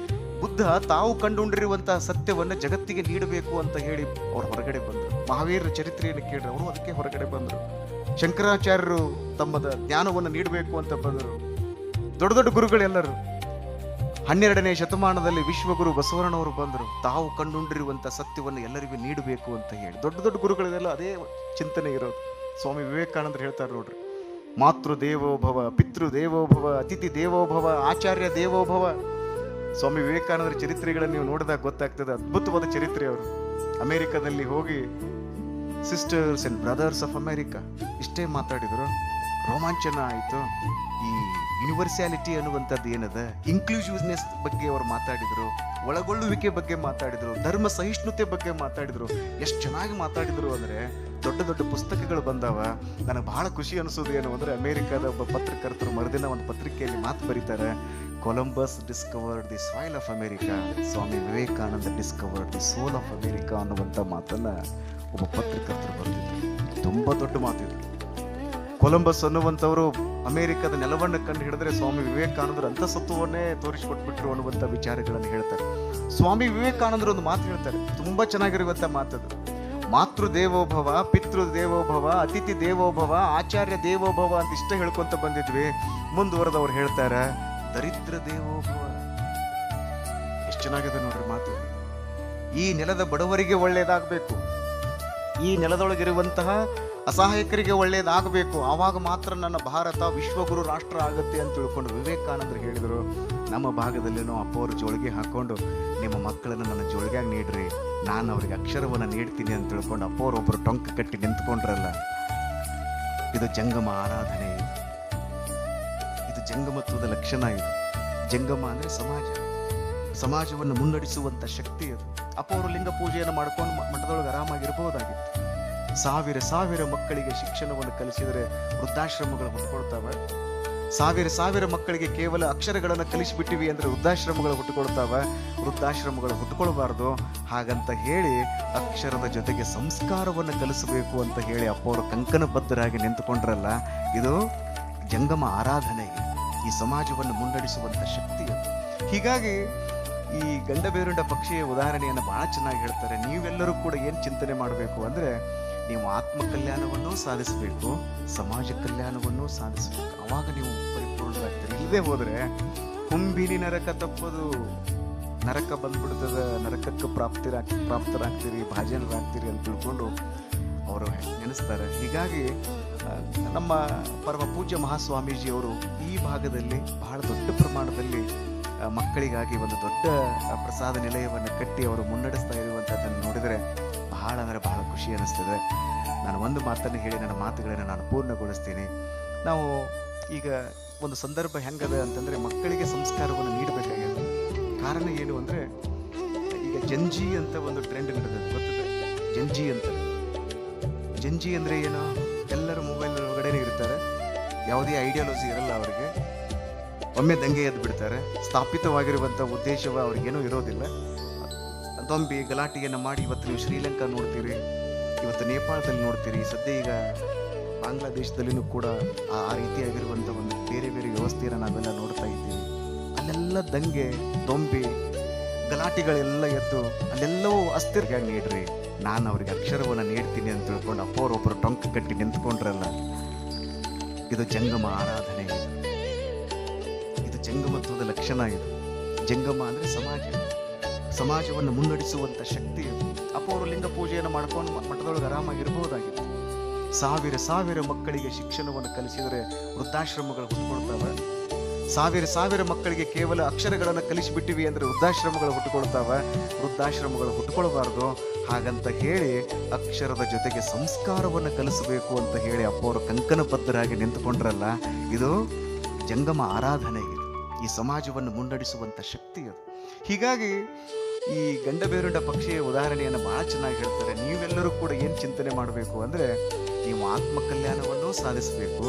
ಬುದ್ಧ ತಾವು ಕಂಡುಕೊಂಡಿರುವಂತಹ ಸತ್ಯವನ್ನು ಜಗತ್ತಿಗೆ ನೀಡಬೇಕು ಅಂತ ಹೇಳಿ ಅವ್ರು ಹೊರಗಡೆ ಬಂದರು. ಮಹಾವೀರರ ಚರಿತ್ರೆಯನ್ನು ಕೇಳ್ರಿ, ಅವರು ಅದಕ್ಕೆ ಹೊರಗಡೆ ಬಂದರು. ಶಂಕರಾಚಾರ್ಯರು ತಮ್ಮದ ಜ್ಞಾನವನ್ನು ನೀಡಬೇಕು ಅಂತ ಬಂದರು. ದೊಡ್ಡ ದೊಡ್ಡ ಗುರುಗಳೆಲ್ಲರೂ 12ನೇ ಶತಮಾನದಲ್ಲಿ ವಿಶ್ವಗುರು ಬಸವಣ್ಣನವರು ಬಂದರು, ತಾವು ಕಂಡುಕೊಂಡಿರುವಂಥ ಸತ್ಯವನ್ನು ಎಲ್ಲರಿಗೂ ನೀಡಬೇಕು ಅಂತ ಹೇಳಿ. ದೊಡ್ಡ ದೊಡ್ಡ ಗುರುಗಳೆಲ್ಲ ಅದೇ ಚಿಂತನೆ ಇರೋದು. ಸ್ವಾಮಿ ವಿವೇಕಾನಂದರು ಹೇಳ್ತಾರೆ ನೋಡ್ರಿ, ಮಾತೃ ದೇವೋಭವ, ಪಿತೃ ದೇವೋಭವ, ಅತಿಥಿ ದೇವೋಭವ, ಆಚಾರ್ಯ ದೇವೋಭವ. ಸ್ವಾಮಿ ವಿವೇಕಾನಂದರ ಚರಿತ್ರೆಗಳನ್ನು ನೀವು ನೋಡಿದಾಗ ಗೊತ್ತಾಗ್ತದೆ, ಅದ್ಭುತವಾದ ಚರಿತ್ರೆ. ಅವರು ಅಮೆರಿಕದಲ್ಲಿ ಹೋಗಿ sisters and brothers of America ಇಷ್ಟೇ ಮಾತಾಡಿದ್ರು, ರೋಮಾಂಚನ ಆಯಿತು. ಈ ಯೂನಿವರ್ಸ್ಯಾಲಿಟಿ ಅನ್ನುವಂಥದ್ದು ಏನದ, ಇನ್ಕ್ಲೂಸಿವ್ನೆಸ್ ಬಗ್ಗೆ ಅವರು ಮಾತಾಡಿದರು, ಒಳಗೊಳ್ಳುವಿಕೆ ಬಗ್ಗೆ ಮಾತಾಡಿದರು, ಧರ್ಮ ಸಹಿಷ್ಣುತೆ ಬಗ್ಗೆ ಮಾತಾಡಿದರು. ಎಷ್ಟು ಚೆನ್ನಾಗಿ ಮಾತಾಡಿದರು ಅಂದರೆ ದೊಡ್ಡ ದೊಡ್ಡ ಪುಸ್ತಕಗಳು ಬಂದಾವ. ನನಗೆ ಬಹಳ ಖುಷಿ ಅನಿಸೋದು ಏನು ಅಂದರೆ, ಅಮೇರಿಕಾದ ಒಬ್ಬ ಪತ್ರಕರ್ತರು ಮರುದಿನ ಒಂದು ಪತ್ರಿಕೆಯಲ್ಲಿ ಮಾತು ಬರೀತಾರೆ, Columbus discovered the soil of America, Swami Vivekananda discovered the soul of America ಅನ್ನುವಂಥ ಮಾತನ್ನು ಒಬ್ಬ ಪತ್ರಕರ್ತರು ಬರೆದಿದ್ದಾರೆ. ತುಂಬ ದೊಡ್ಡ ಮಾತಿದೆ. ಕೊಲಂಬಸ್ ಅನ್ನುವಂಥವರು ಅಮೇರಿಕದ ನೆಲವನ್ನು ಕಂಡು ಹಿಡಿದ್ರೆ ಸ್ವಾಮಿ ವಿವೇಕಾನಂದರು ಅಂತಸತ್ವವನ್ನೇ ತೋರಿಸಿಕೊಟ್ಬಿಟ್ರು ಅನ್ನುವಂಥ ವಿಚಾರಗಳನ್ನು ಹೇಳ್ತಾರೆ. ಸ್ವಾಮಿ ವಿವೇಕಾನಂದರು ಒಂದು ಮಾತು ಹೇಳ್ತಾರೆ, ತುಂಬ ಚೆನ್ನಾಗಿರುವಂಥ ಮಾತದು. ಮಾತೃ ದೇವೋಭವ, ಪಿತೃ ದೇವೋಭವ, ಅತಿಥಿ ದೇವೋಭವ, ಆಚಾರ್ಯ ದೇವೋಭವ ಅಂತ ಇಷ್ಟ ಹೇಳ್ಕೊಂತ ಬಂದಿದ್ವಿ. ಮುಂದುವರೆದವ್ರು ಹೇಳ್ತಾರೆ, ದರಿದ್ರ ದೇವೋಭವ. ಎಷ್ಟು ಚೆನ್ನಾಗಿದೆ ನೋಡ್ರಿ ಮಾತು. ಈ ನೆಲದ ಬಡವರಿಗೆ ಒಳ್ಳೆಯದಾಗಬೇಕು, ಈ ನೆಲದೊಳಗಿರುವಂತಹ ಅಸಹಾಯಕರಿಗೆ ಒಳ್ಳೆಯದಾಗಬೇಕು, ಆವಾಗ ಮಾತ್ರ ನನ್ನ ಭಾರತ ವಿಶ್ವಗುರು ರಾಷ್ಟ್ರ ಆಗುತ್ತೆ ಅಂತ ತಿಳ್ಕೊಂಡು ವಿವೇಕಾನಂದರು ಹೇಳಿದರು. ನಮ್ಮ ಭಾಗದಲ್ಲಿನೂ ಅಪ್ಪವರು ಜೋಳಿಗೆ ಹಾಕ್ಕೊಂಡು, ನಿಮ್ಮ ಮಕ್ಕಳನ್ನು ನನ್ನ ಜೋಳಿಗೆಯಾಗಿ ನೀಡ್ರಿ, ನಾನು ಅವ್ರಿಗೆ ಅಕ್ಷರವನ್ನು ನೀಡ್ತೀನಿ ಅಂತ ತಿಳ್ಕೊಂಡು ಅಪ್ಪವರೊಬ್ಬರು ಟೊಂಕ ಕಟ್ಟಿ ನಿಂತ್ಕೊಂಡ್ರಲ್ಲ. ಇದು ಜಂಗಮ ಆರಾಧನೆ, ಇದು ಜಂಗಮತ್ವದ ಲಕ್ಷಣ. ಇದು ಜಂಗಮ ಅಂದರೆ ಸಮಾಜ, ಸಮಾಜವನ್ನು ಮುನ್ನಡೆಸುವಂಥ ಶಕ್ತಿ ಅದು. ಅಪ್ಪವರು ಲಿಂಗ ಪೂಜೆಯನ್ನು ಮಾಡ್ಕೊಂಡು ಮಠದೊಳಗೆ ಆರಾಮಾಗಿರ್ಬೋದಾಗಿತ್ತು. ಸಾವಿರ ಸಾವಿರ ಮಕ್ಕಳಿಗೆ ಶಿಕ್ಷಣವನ್ನು ಕಲಿಸಿದರೆ ವೃದ್ಧಾಶ್ರಮಗಳು ಹುಟ್ಟುಕೊಳ್ತಾವೆ. ಸಾವಿರ ಮಕ್ಕಳಿಗೆ ಕೇವಲ ಅಕ್ಷರಗಳನ್ನು ಕಲಿಸಿಬಿಟ್ಟಿವಿ ಅಂದರೆ ವೃದ್ಧಾಶ್ರಮಗಳು ಹುಟ್ಟುಕೊಳ್ತಾವೆ. ವೃದ್ಧಾಶ್ರಮಗಳು ಹುಟ್ಟುಕೊಳ್ಬಾರ್ದು. ಹಾಗಂತ ಹೇಳಿ ಅಕ್ಷರದ ಜೊತೆಗೆ ಸಂಸ್ಕಾರವನ್ನು ಕಲಿಸಬೇಕು ಅಂತ ಹೇಳಿ ಅಪ್ಪವರು ಕಂಕಣಬದ್ಧರಾಗಿ ನಿಂತುಕೊಂಡ್ರಲ್ಲ. ಇದು ಜಂಗಮ ಆರಾಧನೆ, ಈ ಸಮಾಜವನ್ನು ಮುನ್ನಡೆಸುವಂಥ ಶಕ್ತಿ. ಹೀಗಾಗಿ ಈ ಗಂಡಬೇರುಂಡ ಪಕ್ಷಿಯ ಉದಾಹರಣೆಯನ್ನು ಬಹಳ ಚೆನ್ನಾಗಿ ಹೇಳ್ತಾರೆ. ನೀವೆಲ್ಲರೂ ಕೂಡ ಏನು ಚಿಂತನೆ ಮಾಡಬೇಕು ಅಂದರೆ, ನೀವು ಆತ್ಮ ಕಲ್ಯಾಣವನ್ನು ಸಾಧಿಸಬೇಕು, ಸಮಾಜ ಕಲ್ಯಾಣವನ್ನು ಸಾಧಿಸಬೇಕು. ಅವಾಗ ನೀವು ಪರಿಪೂರ್ಣರಾಗ್ತೀರಿ. ಇಲ್ಲದೆ ಹೋದರೆ ಹುಂಬಿನಿ ನರಕ ತಪ್ಪದು, ನರಕ ಬಂದ್ಬಿಡ್ತದ, ನರಕಕ್ಕೆ ಪ್ರಾಪ್ತರಾಗ್ತೀರಿ, ಭಾಜನರಾಗ್ತೀರಿ ಅಂತ ತಿಳ್ಕೊಂಡು ಅವರು ನೆನೆಸ್ತಾರೆ. ಹೀಗಾಗಿ ನಮ್ಮ ಪರಮ ಪೂಜ್ಯ ಮಹಾಸ್ವಾಮೀಜಿಯವರು ಈ ಭಾಗದಲ್ಲಿ ಬಹಳ ದೊಡ್ಡ ಪ್ರಮಾಣದಲ್ಲಿ ಮಕ್ಕಳಿಗಾಗಿ ಒಂದು ದೊಡ್ಡ ಪ್ರಸಾದ ನಿಲಯವನ್ನು ಕಟ್ಟಿ ಅವರು ಮುನ್ನಡೆಸ್ತಾ ಇರುವಂಥದ್ದನ್ನು ನೋಡಿದರೆ ಬಹಳ ಅಂದರೆ ಬಹಳ ಖುಷಿ ಅನ್ನಿಸ್ತದೆ. ನಾನು ಒಂದು ಮಾತನ್ನು ಹೇಳಿ ನನ್ನ ಮಾತುಗಳನ್ನು ನಾನು ಪೂರ್ಣಗೊಳಿಸ್ತೀನಿ. ನಾವು ಈಗ ಒಂದು ಸಂದರ್ಭ ಹೆಂಗದ ಅಂತಂದರೆ, ಮಕ್ಕಳಿಗೆ ಸಂಸ್ಕಾರವನ್ನು ನೀಡಬೇಕಾಗಿದೆ. ಕಾರಣ ಏನು ಅಂದರೆ, ಈಗ ಜಂಜಿ ಅಂತ ಒಂದು ಟ್ರೆಂಡ್ ನಡೆದಿದೆ, ಗೊತ್ತಿದೆ ಜಂಜಿ ಅಂತ. ಜಂಜಿ ಅಂದರೆ ಏನು? ಎಲ್ಲರೂ ಮೊಬೈಲ್ ಒಳಗಡೆ ಇರ್ತಾರೆ, ಯಾವುದೇ ಐಡಿಯಾಲಜಿ ಇರಲ್ಲ ಅವರಿಗೆ, ಒಮ್ಮೆ ದಂಗೆ ಎದ್ದು ಬಿಡ್ತಾರೆ, ಸ್ಥಾಪಿತವಾಗಿರುವಂಥ ಉದ್ದೇಶವ ಅವ್ರಿಗೇನೂ ಇರೋದಿಲ್ಲ. ದೊಂಬಿ ಗಲಾಟೆಯನ್ನು ಮಾಡಿ ಇವತ್ತು ನೀವು ಶ್ರೀಲಂಕಾ ನೋಡ್ತೀರಿ, ಇವತ್ತು ನೇಪಾಳದಲ್ಲಿ ನೋಡ್ತೀರಿ, ಸದ್ಯ ಈಗ ಬಾಂಗ್ಲಾದೇಶದಲ್ಲಿನೂ ಕೂಡ ಆ ರೀತಿಯಾಗಿರುವಂಥ ಒಂದು ಬೇರೆ ಬೇರೆ ವ್ಯವಸ್ಥೆಯನ್ನು ನಾವೆಲ್ಲ ನೋಡ್ತಾ ಇದ್ದೀವಿ. ಅಲ್ಲೆಲ್ಲ ದಂಗೆ ದೊಂಬಿ ಗಲಾಟೆಗಳೆಲ್ಲ ಎದ್ದು ಅಲ್ಲೆಲ್ಲವೂ ಅಸ್ಥಿರವಾಗಿ ನೀಡ್ರಿ, ನಾನು ಅವ್ರಿಗೆ ಅಕ್ಷರವನ್ನು ನೀಡ್ತೀನಿ ಅಂತ ತಿಳ್ಕೊಂಡು ಅಪ್ಪವರೊಬ್ಬರು ಟೊಂಕ ಕಟ್ಟಿ ನಿಂತ್ಕೊಂಡ್ರಲ್ಲ. ಇದು ಜಂಗಮ ಆರಾಧನೆ, ಇದು ಜಂಗಮತ್ವದ ಲಕ್ಷಣ. ಇದು ಜಂಗಮ ಅಂದರೆ ಸಮಾಜ, ಸಮಾಜವನ್ನು ಮುನ್ನಡೆಸುವಂಥ ಶಕ್ತಿ. ಅಪ್ಪ ಅವರು ಲಿಂಗ ಪೂಜೆಯನ್ನು ಮಾಡ್ಕೊಂಡು ಮಠದೊಳಗೆ ಆರಾಮಾಗಿರ್ಬೋದಾಗಿತ್ತು. ಸಾವಿರ ಮಕ್ಕಳಿಗೆ ಶಿಕ್ಷಣವನ್ನು ಕಲಿಸಿದರೆ ವೃದ್ಧಾಶ್ರಮಗಳು ಹುಟ್ಟುಕೊಳ್ತಾವೆ. ಸಾವಿರ ಮಕ್ಕಳಿಗೆ ಕೇವಲ ಅಕ್ಷರಗಳನ್ನು ಕಲಿಸಿಬಿಟ್ಟಿವಿ ಅಂದರೆ ವೃದ್ಧಾಶ್ರಮಗಳು ಹುಟ್ಟುಕೊಳ್ತಾವೆ. ವೃದ್ಧಾಶ್ರಮಗಳು ಹುಟ್ಟುಕೊಳ್ಬಾರ್ದು. ಹಾಗಂತ ಹೇಳಿ ಅಕ್ಷರದ ಜೊತೆಗೆ ಸಂಸ್ಕಾರವನ್ನು ಕಲಿಸಬೇಕು ಅಂತ ಹೇಳಿ ಅಪ್ಪವರು ಕಂಕಣಬದ್ಧರಾಗಿ ನಿಂತುಕೊಂಡ್ರಲ್ಲ. ಇದು ಜಂಗಮ ಆರಾಧನೆ. ಈ ಸಮಾಜವನ್ನು ಮುನ್ನಡೆಸುವಂಥ ಶಕ್ತಿ ಅದು. ಹೀಗಾಗಿ ಈ ಗಂಡಬೇರುಂಡ ಪಕ್ಷಿಯ ಉದಾಹರಣೆಯನ್ನು ಬಹಳ ಚೆನ್ನಾಗಿ ಹೇಳ್ತಾರೆ. ನೀವೆಲ್ಲರೂ ಕೂಡ ಏನು ಚಿಂತನೆ ಮಾಡಬೇಕು ಅಂದರೆ, ನೀವು ಆತ್ಮ ಕಲ್ಯಾಣವನ್ನು ಸಾಧಿಸಬೇಕು,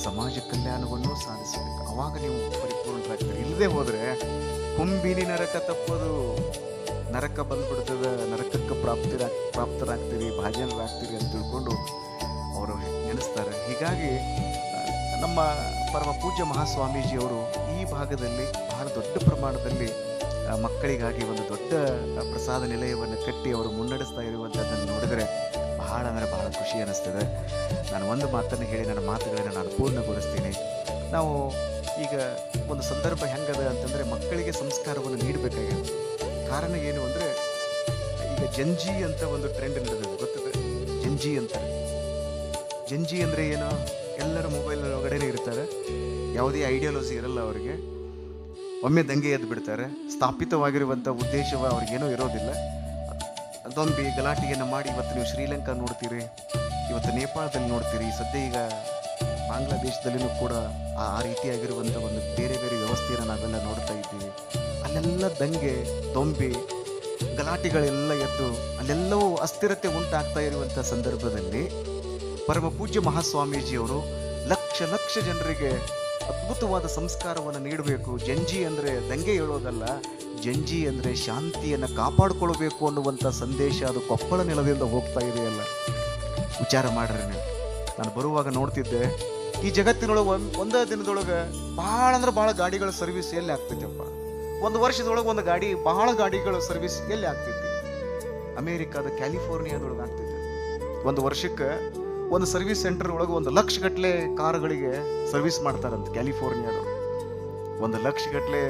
ಸಮಾಜ ಕಲ್ಯಾಣವನ್ನು ಸಾಧಿಸಬೇಕು. ಅವಾಗ ನೀವು ಪರಿಪೂರ್ಣರಾಗ್ತೀರಿ. ಇಲ್ಲದೆ ಹೋದರೆ ಕುಂಬಿನಿ ನರಕ ತಪ್ಪದು, ನರಕ ಬಂದ್ಬಿಡ್ತದೆ, ನರಕಕ್ಕೆ ಪ್ರಾಪ್ತರಾಗ್ತೀರಿ, ಭಾಜನರಾಗ್ತೀರಿ ಅಂತ ತಿಳ್ಕೊಂಡು ಅವರು ನೆನೆಸ್ತಾರೆ. ಹೀಗಾಗಿ ನಮ್ಮ ಪರಮ ಪೂಜ್ಯ ಮಹಾಸ್ವಾಮೀಜಿಯವರು ಈ ಭಾಗದಲ್ಲಿ ಬಹಳ ದೊಡ್ಡ ಪ್ರಮಾಣದಲ್ಲಿ ಮಕ್ಕಳಿಗಾಗಿ ಒಂದು ದೊಡ್ಡ ಪ್ರಸಾದ ನಿಲಯವನ್ನು ಕಟ್ಟಿ ಅವರು ಮುನ್ನಡೆಸ್ತಾ ಇರುವಂಥದ್ದನ್ನು ನೋಡಿದರೆ ಬಹಳ ಅಂದರೆ ಬಹಳ ಖುಷಿ ಅನ್ನಿಸ್ತದೆ. ನಾನು ಒಂದು ಮಾತನ್ನು ಹೇಳಿ ನನ್ನ ಮಾತುಗಳನ್ನು ನಾನು ಪೂರ್ಣಗೊಳಿಸ್ತೀನಿ. ನಾವು ಈಗ ಒಂದು ಸಂದರ್ಭ ಹೆಂಗದ ಅಂತಂದರೆ, ಮಕ್ಕಳಿಗೆ ಸಂಸ್ಕಾರವನ್ನು ನೀಡಬೇಕಾಗಿದೆ. ಕಾರಣ ಏನು ಅಂದರೆ, ಈಗ ಜಂಜಿ ಅಂತ ಒಂದು ಟ್ರೆಂಡ್ ನಡೆದಿದೆ, ಗೊತ್ತಿದೆ ಜಂಜಿ ಅಂತ. ಜಂಜಿ ಅಂದರೆ ಏನು? ಎಲ್ಲರೂ ಮೊಬೈಲ್ ಒಳಗಡೆ ಇರ್ತಾರೆ, ಯಾವುದೇ ಐಡಿಯಾಲಜಿ ಇರಲ್ಲ ಅವರಿಗೆ. ಒಮ್ಮೆ ದಂಗೆ ಎದ್ದು ಬಿಡ್ತಾರೆ, ಸ್ಥಾಪಿತವಾಗಿರುವಂಥ ಉದ್ದೇಶವ ಅವ್ರಿಗೇನೂ ಇರೋದಿಲ್ಲ. ದೊಂಬಿ ಗಲಾಟೆಯನ್ನು ಮಾಡಿ ಇವತ್ತು ನೀವು ಶ್ರೀಲಂಕಾ ನೋಡ್ತೀರಿ, ಇವತ್ತು ನೇಪಾಳದಲ್ಲಿ ನೋಡ್ತೀರಿ, ಸದ್ಯ ಈಗ ಬಾಂಗ್ಲಾದೇಶದಲ್ಲಿನೂ ಕೂಡ ಆ ರೀತಿಯಾಗಿರುವಂಥ ಒಂದು ಬೇರೆ ಬೇರೆ ವ್ಯವಸ್ಥೆಯನ್ನು ನಾವೆಲ್ಲ ನೋಡ್ತಾ ಇದ್ದೀವಿ. ಅಲ್ಲೆಲ್ಲ ದಂಗೆ ದೊಂಬಿ ಗಲಾಟೆಗಳೆಲ್ಲ ಎದ್ದು ಅಲ್ಲೆಲ್ಲವೂ ಅಸ್ಥಿರತೆ ಉಂಟಾಗ್ತಾ ಇರುವಂಥ ಸಂದರ್ಭದಲ್ಲಿ ಪರಮ ಪೂಜ್ಯ ಮಹಾಸ್ವಾಮೀಜಿಯವರು ಲಕ್ಷ ಲಕ್ಷ ಜನರಿಗೆ ಅದ್ಭುತವಾದ ಸಂಸ್ಕಾರವನ್ನು ನೀಡಬೇಕು. ಜಂಜಿ ಅಂದರೆ ದಂಗೆ ಹೇಳೋದಲ್ಲ, ಜಂಜಿ ಅಂದರೆ ಶಾಂತಿಯನ್ನು ಕಾಪಾಡಿಕೊಳ್ಬೇಕು ಅನ್ನುವಂಥ ಸಂದೇಶ ಅದು ಕೊಪ್ಪಳ ನೆಲದಿಂದ ಹೋಗ್ತಾ ಇದೆಯಲ್ಲ. ವಿಚಾರ ಮಾಡ್ರಿ ನೀವು. ನಾನು ಬರುವಾಗ ನೋಡ್ತಿದ್ದೆ, ಈ ಜಗತ್ತಿನೊಳಗೆ ಒಂದೇ ದಿನದೊಳಗೆ ಭಾಳ ಅಂದ್ರೆ ಭಾಳ ಗಾಡಿಗಳ ಸರ್ವಿಸ್ ಎಲ್ಲಿ ಆಗ್ತೈತೆಪ್ಪ. ಒಂದು ವರ್ಷದೊಳಗೆ ಒಂದು ಗಾಡಿ, ಬಹಳ ಗಾಡಿಗಳ ಸರ್ವಿಸ್ ಎಲ್ಲಿ ಆಗ್ತೈತಿ? ಅಮೇರಿಕಾದ ಕ್ಯಾಲಿಫೋರ್ನಿಯಾದೊಳಗೆ ಆಗ್ತೈತೆ. ಒಂದು ವರ್ಷಕ್ಕೆ ಒಂದು ಸರ್ವಿಸ್ ಸೆಂಟರ್ ಒಳಗೆ 1 ಲಕ್ಷ ಗಟ್ಟಲೆ ಕಾರುಗಳಿಗೆ ಸರ್ವಿಸ್ ಮಾಡ್ತಾರಂತೆ ಕ್ಯಾಲಿಫೋರ್ನಿಯಾದೊಳಗೆ. 1 ಲಕ್ಷ ಗಟ್ಟಲೆ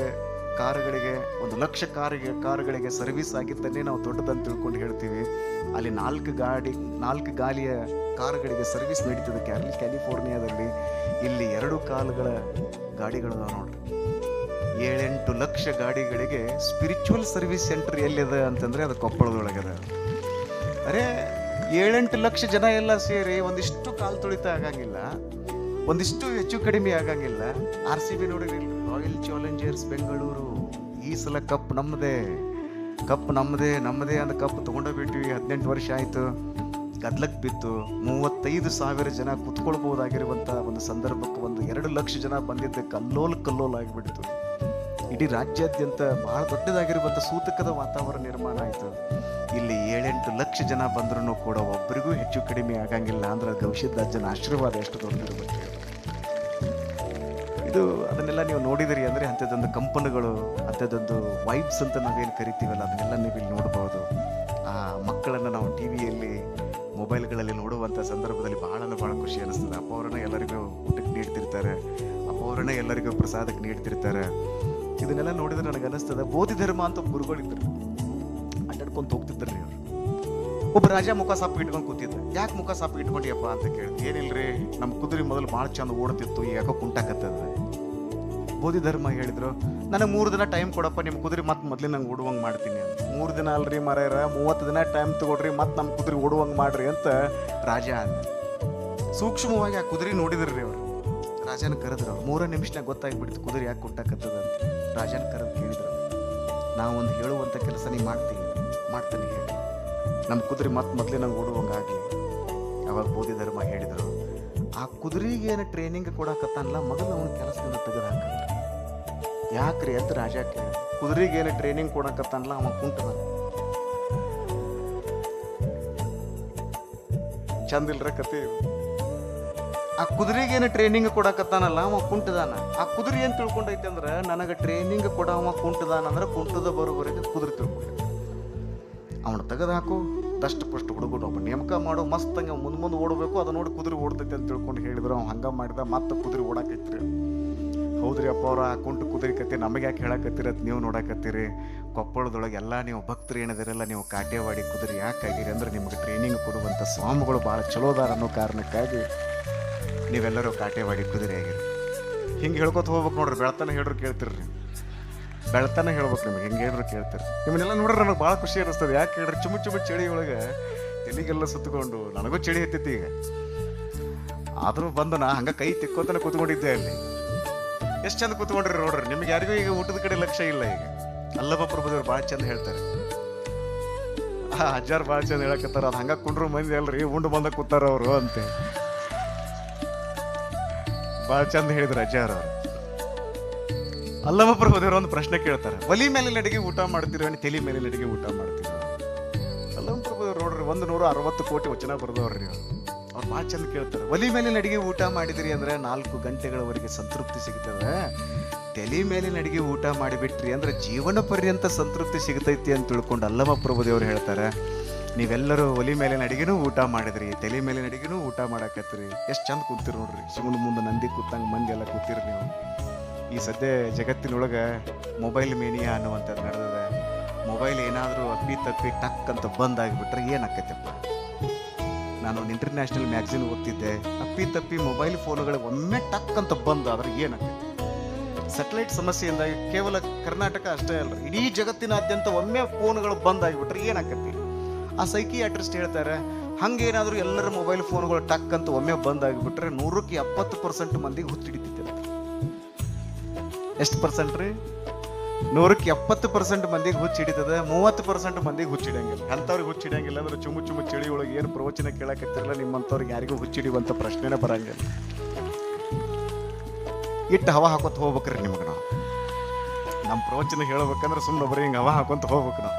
ಕಾರುಗಳಿಗೆ, 1 ಲಕ್ಷ ಕಾರುಗಳಿಗೆ ಸರ್ವಿಸ್ ಆಗಿದ್ದನ್ನೇ ನಾವು ದೊಡ್ಡದಂತ ತಿಳ್ಕೊಂಡು ಹೇಳ್ತೀವಿ. ಅಲ್ಲಿ 4 ಗಾಲಿಯ ಕಾರುಗಳಿಗೆ ಸರ್ವಿಸ್ ನಡೀತದೆ ಕ್ಯಾಲಿಫೋರ್ನಿಯಾದಲ್ಲಿ. ಇಲ್ಲಿ 2 ಕಾಲುಗಳ ಗಾಡಿಗಳದ ನೋಡ್ರಿ. 7-8 ಲಕ್ಷ ಗಾಡಿಗಳಿಗೆ ಸ್ಪಿರಿಚುವಲ್ ಸರ್ವಿಸ್ ಸೆಂಟರ್ ಎಲ್ಲಿದೆ ಅಂತಂದ್ರೆ ಅದು ಕೊಪ್ಪಳದೊಳಗದ. ಅರೆ 7-8 ಲಕ್ಷ ಜನ ಎಲ್ಲ ಸೇರಿ ಒಂದಿಷ್ಟು ಕಾಲು ತುಳಿತ ಆಗಂಗಿಲ್ಲ, ಒಂದಿಷ್ಟು ಹೆಚ್ಚು ಕಡಿಮೆ ಆಗಂಗಿಲ್ಲ. RCB ನೋಡಿರಿ, ರಾಯಲ್ ಚಾಲೆಂಜರ್ಸ್ ಬೆಂಗಳೂರು ಈ ಸಲ ಕಪ್ ನಮ್ಮದೇ ಅಂತ ಕಪ್ ತಗೊಂಡೇ ಬಿಟ್ವಿ. 18 ವರ್ಷ ಆಯಿತು, ಗದ್ಲಕ್ಕೆ ಬಿತ್ತು. 35,000 ಜನ ಕುತ್ಕೊಳ್ಬಹುದಾಗಿರುವಂಥ ಒಂದು ಸಂದರ್ಭಕ್ಕೆ 2 ಲಕ್ಷ ಜನ ಬಂದಿದ್ದಕ್ಕೆ ಕಲ್ಲೋಲ ಆಗಿಬಿಡ್ತು. ಇಡೀ ರಾಜ್ಯಾದ್ಯಂತ ಬಹಳ ದೊಡ್ಡದಾಗಿರುವಂಥ ಸೂತಕದ ವಾತಾವರಣ ನಿರ್ಮಾಣ ಆಯಿತು. ಇಲ್ಲಿ 7-8 ಲಕ್ಷ ಜನ ಬಂದ್ರೂ ಕೂಡ ಒಬ್ಬರಿಗೂ ಹೆಚ್ಚು ಕಡಿಮೆ ಆಗಂಗಿಲ್ಲ ಅಂದ್ರೆ ಗವಿಸಿದ್ಧಾರ್ಜನ ಆಶೀರ್ವಾದ ಎಷ್ಟು ದೊಡ್ಡದಿರಬೇಕು. ಇದು ಅದನ್ನೆಲ್ಲ ನೀವು ನೋಡಿದಿರಿ ಅಂದರೆ ಅಂಥದ್ದೊಂದು ಕಂಪನಿಗಳು, ಅಂಥದ್ದೊಂದು ವೈಬ್ಸ್ ಅಂತ ನಾವೇನು ಕರಿತೀವಲ್ಲ, ಅದನ್ನೆಲ್ಲ ನೀವು ಇಲ್ಲಿ ನೋಡ್ಬೋದು. ಆ ಮಕ್ಕಳನ್ನು ನಾವು ಟಿವಿಯಲ್ಲಿ ಮೊಬೈಲ್ಗಳಲ್ಲಿ ನೋಡುವಂಥ ಸಂದರ್ಭದಲ್ಲಿ ಭಾಳ ಖುಷಿ ಅನ್ನಿಸ್ತದೆ. ಅಪ್ಪ ಅವರನ್ನ ಎಲ್ಲರಿಗೂ ಊಟಕ್ಕೆ ನೀಡ್ತಿರ್ತಾರೆ, ಅಪ್ಪ ಅವರನ್ನ ಎಲ್ಲರಿಗೂ ಪ್ರಸಾದಕ್ಕೆ ನೀಡ್ತಿರ್ತಾರೆ. ಇದನ್ನೆಲ್ಲ ನೋಡಿದ್ರೆ ನನಗೆ ಅನ್ನಿಸ್ತದೆ, ಬೋಧಿ ಧರ್ಮ ಅಂತ ಗುರುಗಳಿದ್ರು, ಅಡ್ಡಾಡ್ಕೊಂಡು ಹೋಗ್ತಿದ್ರಿ ಅವ್ರು. ಒಬ್ಬ ರಾಜ ಮುಖ ಸಾಪು ಇಟ್ಕೊಂಡು ಕೂತಿದ್ದ. ಯಾಕೆ ಮುಖ ಸಾಪು ಇಟ್ಕೊಂಡಿಯಪ್ಪ ಅಂತ ಕೇಳಿದ್ವಿ. ಏನಿಲ್ರಿ, ನಮ್ಮ ಕುದುರೆ ಮೊದಲು ಭಾಳ ಚಂದ ಓಡ್ತಿತ್ತು, ಈಗ ಯಾಕೋ ಕುಂಟಾಕತ್ತದ. ಬೋಧಿ ಧರ್ಮ ಹೇಳಿದ್ರು, ನನಗೆ 3 ದಿನ ಟೈಮ್ ಕೊಡಪ್ಪ, ನಿಮ್ಮ ಕುದುರೆ ಮತ್ತೆ ಮೊದಲೇ ನಂಗೆ ಓಡುವಂಗೆ ಮಾಡ್ತೀನಿ ಅಂತ. 3 ದಿನ ಅಲ್ರಿ ಮರ್ಯಾರ, 30 ದಿನ ಟೈಮ್ ತಗೊಳ್ರಿ, ಮತ್ತೆ ನಮ್ಮ ಕುದುರೆ ಓಡುವಂಗೆ ಮಾಡ್ರಿ ಅಂತ ರಾಜ ಅಂದ. ಸೂಕ್ಷ್ಮವಾಗಿ ಆ ಕುದುರೆ ನೋಡಿದ್ರಿ ಅವರು. ರಾಜನ ಕರೆದ್ರು. 3 ನಿಮಿಷನಾಗ ಗೊತ್ತಾಗ್ಬಿಡ್ತು ಕುದುರೆ ಯಾಕೆ ಕುಂಟಾಕತ್ತದ ಅಂತ. ರಾಜನ ಕರೆದು ಕೇಳಿದ್ರು, ನಾವೊಂದು ಹೇಳುವಂಥ ಕೆಲಸ ನೀವು ಮಾಡ್ತೀನಿ ಹೇಳಿ, ನಮ್ಮ ಕುದುರೆ ಮತ್ತೆ ಮೊದಲೇ ನಂಗೆ ಓಡುವಂಗಾಗಲಿ. ಅವಾಗ ಬೋಧಿ ಧರ್ಮ ಹೇಳಿದರು, ಆ ಕುದುರೆಗೆ ಏನು ಟ್ರೈನಿಂಗ್ ಕೊಡಕತ್ತಾನಲ್ಲ, ಮೊದಲು ಅವನ ಕೆಲಸದಿಂದ ತೆಗೆದು ಹಾಕಂದ್ರೆ. ಯಾಕ್ರಿ ಅಂತ ರಾಜ ಕೇಳಿ. ಕುದುರೆಗೆ ಏನು ಟ್ರೈನಿಂಗ್ ಕೊಡಕತ್ತಾನಲ್ಲ, ಅವ ಕುಂಟದ. ಚಂದಿಲ್ರ ಕತೆ. ಆ ಕುದುರೆಗೆ ಏನು ಟ್ರೈನಿಂಗ್ ಕೊಡಕತ್ತಾನಲ್ಲ, ಅವ ಕುಂಟದಾನ. ಆ ಕುದುರೆ ಏನು ತಿಳ್ಕೊಂಡೈತೆ ಅಂದ್ರೆ, ನನಗೆ ಟ್ರೈನಿಂಗ್ ಕೊಡವ ಕುಂಟದಾನ ಅಂದ್ರೆ ಕುಂಟದ ಬರೋವರೆಗೆ ಕುದುರೆ ತಿಳ್ಕೊಂಡೈತೆ. ಅವನು ತೆಗೆದು ಹಾಕು, ದಷ್ಟು ಹುಡುಗರು ಒಬ್ಬ ನೇಮಕ ಮಾಡೋ, ಮಸ್ತಂಗೆ ಮುಂದೆ ಓಡಬೇಕು, ಅದು ನೋಡಿ ಕುದುರೆ ಓಡ್ತೈತೆ ಅಂತ ತಿಳ್ಕೊಂಡು ಹೇಳಿದ್ರು. ಅವ್ನು ಹಂಗೆ ಮಾಡಿದ, ಮತ್ತೆ ಕುದುರೆ ಓಡಾಕೈತ್ರಿ. ಹೌದ್ರಿ ಅಪ್ಪ ಅವ್ರ, ಆ ಕುಂಟು ಕುದುರೆ ಕತೆ ನಮಗೆ ಯಾಕೆ ಹೇಳಕತ್ತೀರತ್ ನೀವು ನೋಡಕತ್ತೀರಿ. ಕೊಪ್ಪಳದೊಳಗೆ ಎಲ್ಲ ನೀವು ಭಕ್ತರು ಏನಿದಿರಲ್ಲ, ನೀವು ಕಾಟೇವಾಡಿ ಕುದುರೆ ಯಾಕೆ ಆಗಿರಿ ಅಂದ್ರೆ, ನಿಮಗೆ ಟ್ರೈನಿಂಗ್ ಕೊಡುವಂಥ ಸ್ವಾಮಿಗಳು ಭಾಳ ಚಲೋದಾರ ಅನ್ನೋ ಕಾರಣಕ್ಕಾಗಿ ನೀವೆಲ್ಲರೂ ಕಾಟೇವಾಡಿ ಕುದುರೆ ಆಗಿರಿ. ಹಿಂಗೆ ಹೇಳ್ಕೊತ ಹೋಗ್ಬೇಕು ನೋಡ್ರಿ. ಬೆಳತನ ಹೇಳ್ರು ಕೇಳ್ತಿರ್ರಿ, ಬೆಳತನ ಹೇಳ್ಬೇಕು ನಿಮಗೆ. ಹೆಂಗೆ ಹೇಳ್ರು ಕೇಳ್ತೀರಿ. ನಿಮ್ಮನ್ನೆಲ್ಲ ನೋಡ್ರಿ ನನಗೆ ಭಾಳ ಖುಷಿ ಅನ್ನಿಸ್ತದೆ. ಯಾಕೆ ಹೇಳ್ರಿ, ಚುಮ್ಮು ಚಳಿ ಒಳಗೆ ಎಲ್ಲಿಗೆಲ್ಲ ಸುತ್ತಕೊಂಡು ನನಗೂ ಚಳಿ ಹತ್ತೈತಿ. ಈಗ ಆದರೂ ಬಂದು ನಾ ಹಂಗೆ ಕೈ ತಿಕ್ಕೋತನ ಕೂತ್ಕೊಂಡಿದ್ದೆ ಅಲ್ಲಿ. ಎಷ್ಟು ಚಂದ ಕೂತ್ಕೊಂಡ್ರಿ ನೋಡ್ರಿ. ನಿಮ್ಗೆ ಯಾರಿಗೂ ಈಗ ಊಟದ ಕಡೆ ಲಕ್ಷ್ಯ ಇಲ್ಲ. ಈಗ ಅಲ್ಲಮ ಪ್ರಭುದೇವ್ರು ಭಾಳ ಚಂದ ಹೇಳ್ತಾರೆ. ಅಜ್ಜಾರ್ ಭಾಳ ಚಂದ ಹೇಳಕತ್ತಾರ, ಅದು ಹಂಗ ಕುಂಡ್ರು ಮಂದಿ ಅಲ್ರಿ, ಉಂಡು ಬಂದ ಕೂತಾರ ಅವರು ಅಂತೆ. ಭಾಳ ಚಂದ ಹೇಳಿದ್ರು ಅಜ್ಜಾರ್ ಅವರು. ಅಲ್ಲಮ ಪ್ರಭುದೇವ್ರು ಒಂದು ಪ್ರಶ್ನೆ ಕೇಳ್ತಾರೆ, ಒಲಿ ಮೇಲಿನ ಅಡಿಗೆ ಊಟ ಮಾಡ್ತಿರೋ ತಲೆ ಮೇಲಿನ ಅಡಿಗೆ ಊಟ ಮಾಡ್ತಿರೋ? ಅಲ್ಲಮ ಪ್ರಭುದೇವ್ರು ನೋಡ್ರಿ 160 ಕೋಟಿ ವಚನ ಬರೆದವ್ರಿ. ಅವ್ರು ಭಾಳ ಚಂದ ಕೇಳ್ತಾರೆ, ಒಲಿ ಮೇಲಿನ ಅಡಿಗೆ ಊಟ ಮಾಡಿದ್ರಿ ಅಂದ್ರೆ 4 ಗಂಟೆಗಳವರೆಗೆ ಸಂತೃಪ್ತಿ ಸಿಗ್ತದೆ. ತಲೆ ಮೇಲಿನ ಅಡಿಗೆ ಊಟ ಮಾಡಿಬಿಟ್ರಿ ಅಂದ್ರೆ ಜೀವನ ಪರ್ಯಂತ ಸಂತೃಪ್ತಿ ಸಿಗ್ತೈತಿ ಅಂತ ತಿಳ್ಕೊಂಡು ಅಲ್ಲಮ ಪ್ರಭುದೇವ್ರು ಹೇಳ್ತಾರೆ, ನೀವೆಲ್ಲರೂ ಒಲಿ ಮೇಲಿನ ಅಡಿಗೆನೂ ಊಟ ಮಾಡಿದ್ರಿ, ತಲೆ ಮೇಲಿನ ಅಡಿಗೆನೂ ಊಟ ಮಾಡಾಕತ್ರಿ, ಎಷ್ಟು ಚಂದ ಕೂತಿರಿ ನೋಡ್ರಿ. ಶಿವನ ಮುಂದೆ ನಂದಿ ಕೂತಂಗೆ ಮಂದಿ ಎಲ್ಲ ಕೂತಿರಿ ನೀವು. ಈ ಸದ್ಯ ಜಗತ್ತಿನೊಳಗೆ ಮೊಬೈಲ್ ಮೇನಿಯಾ ಅನ್ನುವಂಥದ್ದು ನಡೆದಿದೆ. ಮೊಬೈಲ್ ಏನಾದರೂ ಅಪ್ಪಿ ತಪ್ಪಿ ಟಕ್ ಅಂತ ಬಂದಾಗಿಬಿಟ್ರೆ ಏನಾಕೈತಪ್ಪ. ನಾನು ಒಂದು ಇಂಟರ್ನ್ಯಾಷನಲ್ ಮ್ಯಾಗ್ಝಿನ್ ಓದ್ತಿದ್ದೆ, ಅಪ್ಪಿ ತಪ್ಪಿ ಮೊಬೈಲ್ ಫೋನ್ಗಳು ಒಮ್ಮೆ ಟಕ್ ಅಂತ ಬಂದಾದ್ರೆ ಏನಾಕೈತೆ. ಸ್ಯಾಟಲೈಟ್ ಸಮಸ್ಯೆಯಿಂದಾಗಿ ಕೇವಲ ಕರ್ನಾಟಕ ಅಷ್ಟೇ ಅಲ್ಲ, ಇಡೀ ಜಗತ್ತಿನಾದ್ಯಂತ ಒಮ್ಮೆ ಫೋನ್ಗಳು ಬಂದಾಗಿಬಿಟ್ರೆ ಏನಾಕತಿ. ಆ ಸೈಕಿಯಾಟ್ರಿಸ್ಟ್ ಹೇಳ್ತಾರೆ, ಹಂಗೇನಾದರೂ ಎಲ್ಲರ ಮೊಬೈಲ್ ಫೋನ್ಗಳು ಟಕ್ ಅಂತ ಒಮ್ಮೆ ಬಂದಾಗಿಬಿಟ್ರೆ 170% ಮಂದಿಗೆ ಹುಚ್ಚಿಡಿತಿತ್ತು. ಎಷ್ಟು ಪರ್ಸೆಂಟ್ ರೀ? 170% ಮಂದಿಗೆ ಹುಚ್ಚಿಡಿತದೆ, 30% ಮಂದಿಗೆ ಹುಚ್ಚಿಡಂಗಿಲ್ಲ. ಅಂಥವ್ರಿಗೆ ಹುಚ್ಚಿಡಂಗಿಲ್ಲ ಅಂದ್ರೆ ಚುಮ್ಮು ಚಳಿ ಒಳಗೆ ಏನು ಪ್ರವಚನ ಕೇಳಕತ್ತಿರಲ್ಲ ನಿಮ್ಮಂಥವ್ರಿಗೆ ಯಾರಿಗೂ ಹುಚ್ಚಿಡಿಯುವಂಥ ಪ್ರಶ್ನೆನೇ ಬರಂಗಿಲ್ಲ. ಇಟ್ಟು ಹವಾ ಹಾಕೋತ ಹೋಗ್ಬೇಕ್ರಿ ನಿಮಗೆ. ನಾವು ನಮ್ಮ ಪ್ರವಚನ ಹೇಳ್ಬೇಕಂದ್ರೆ ಸುಮ್ಮನೆ ಬರೀ ಹಿಂಗೆ ಹವಾ ಹಾಕೊಂತ ಹೋಗ್ಬೇಕು ನಾವು.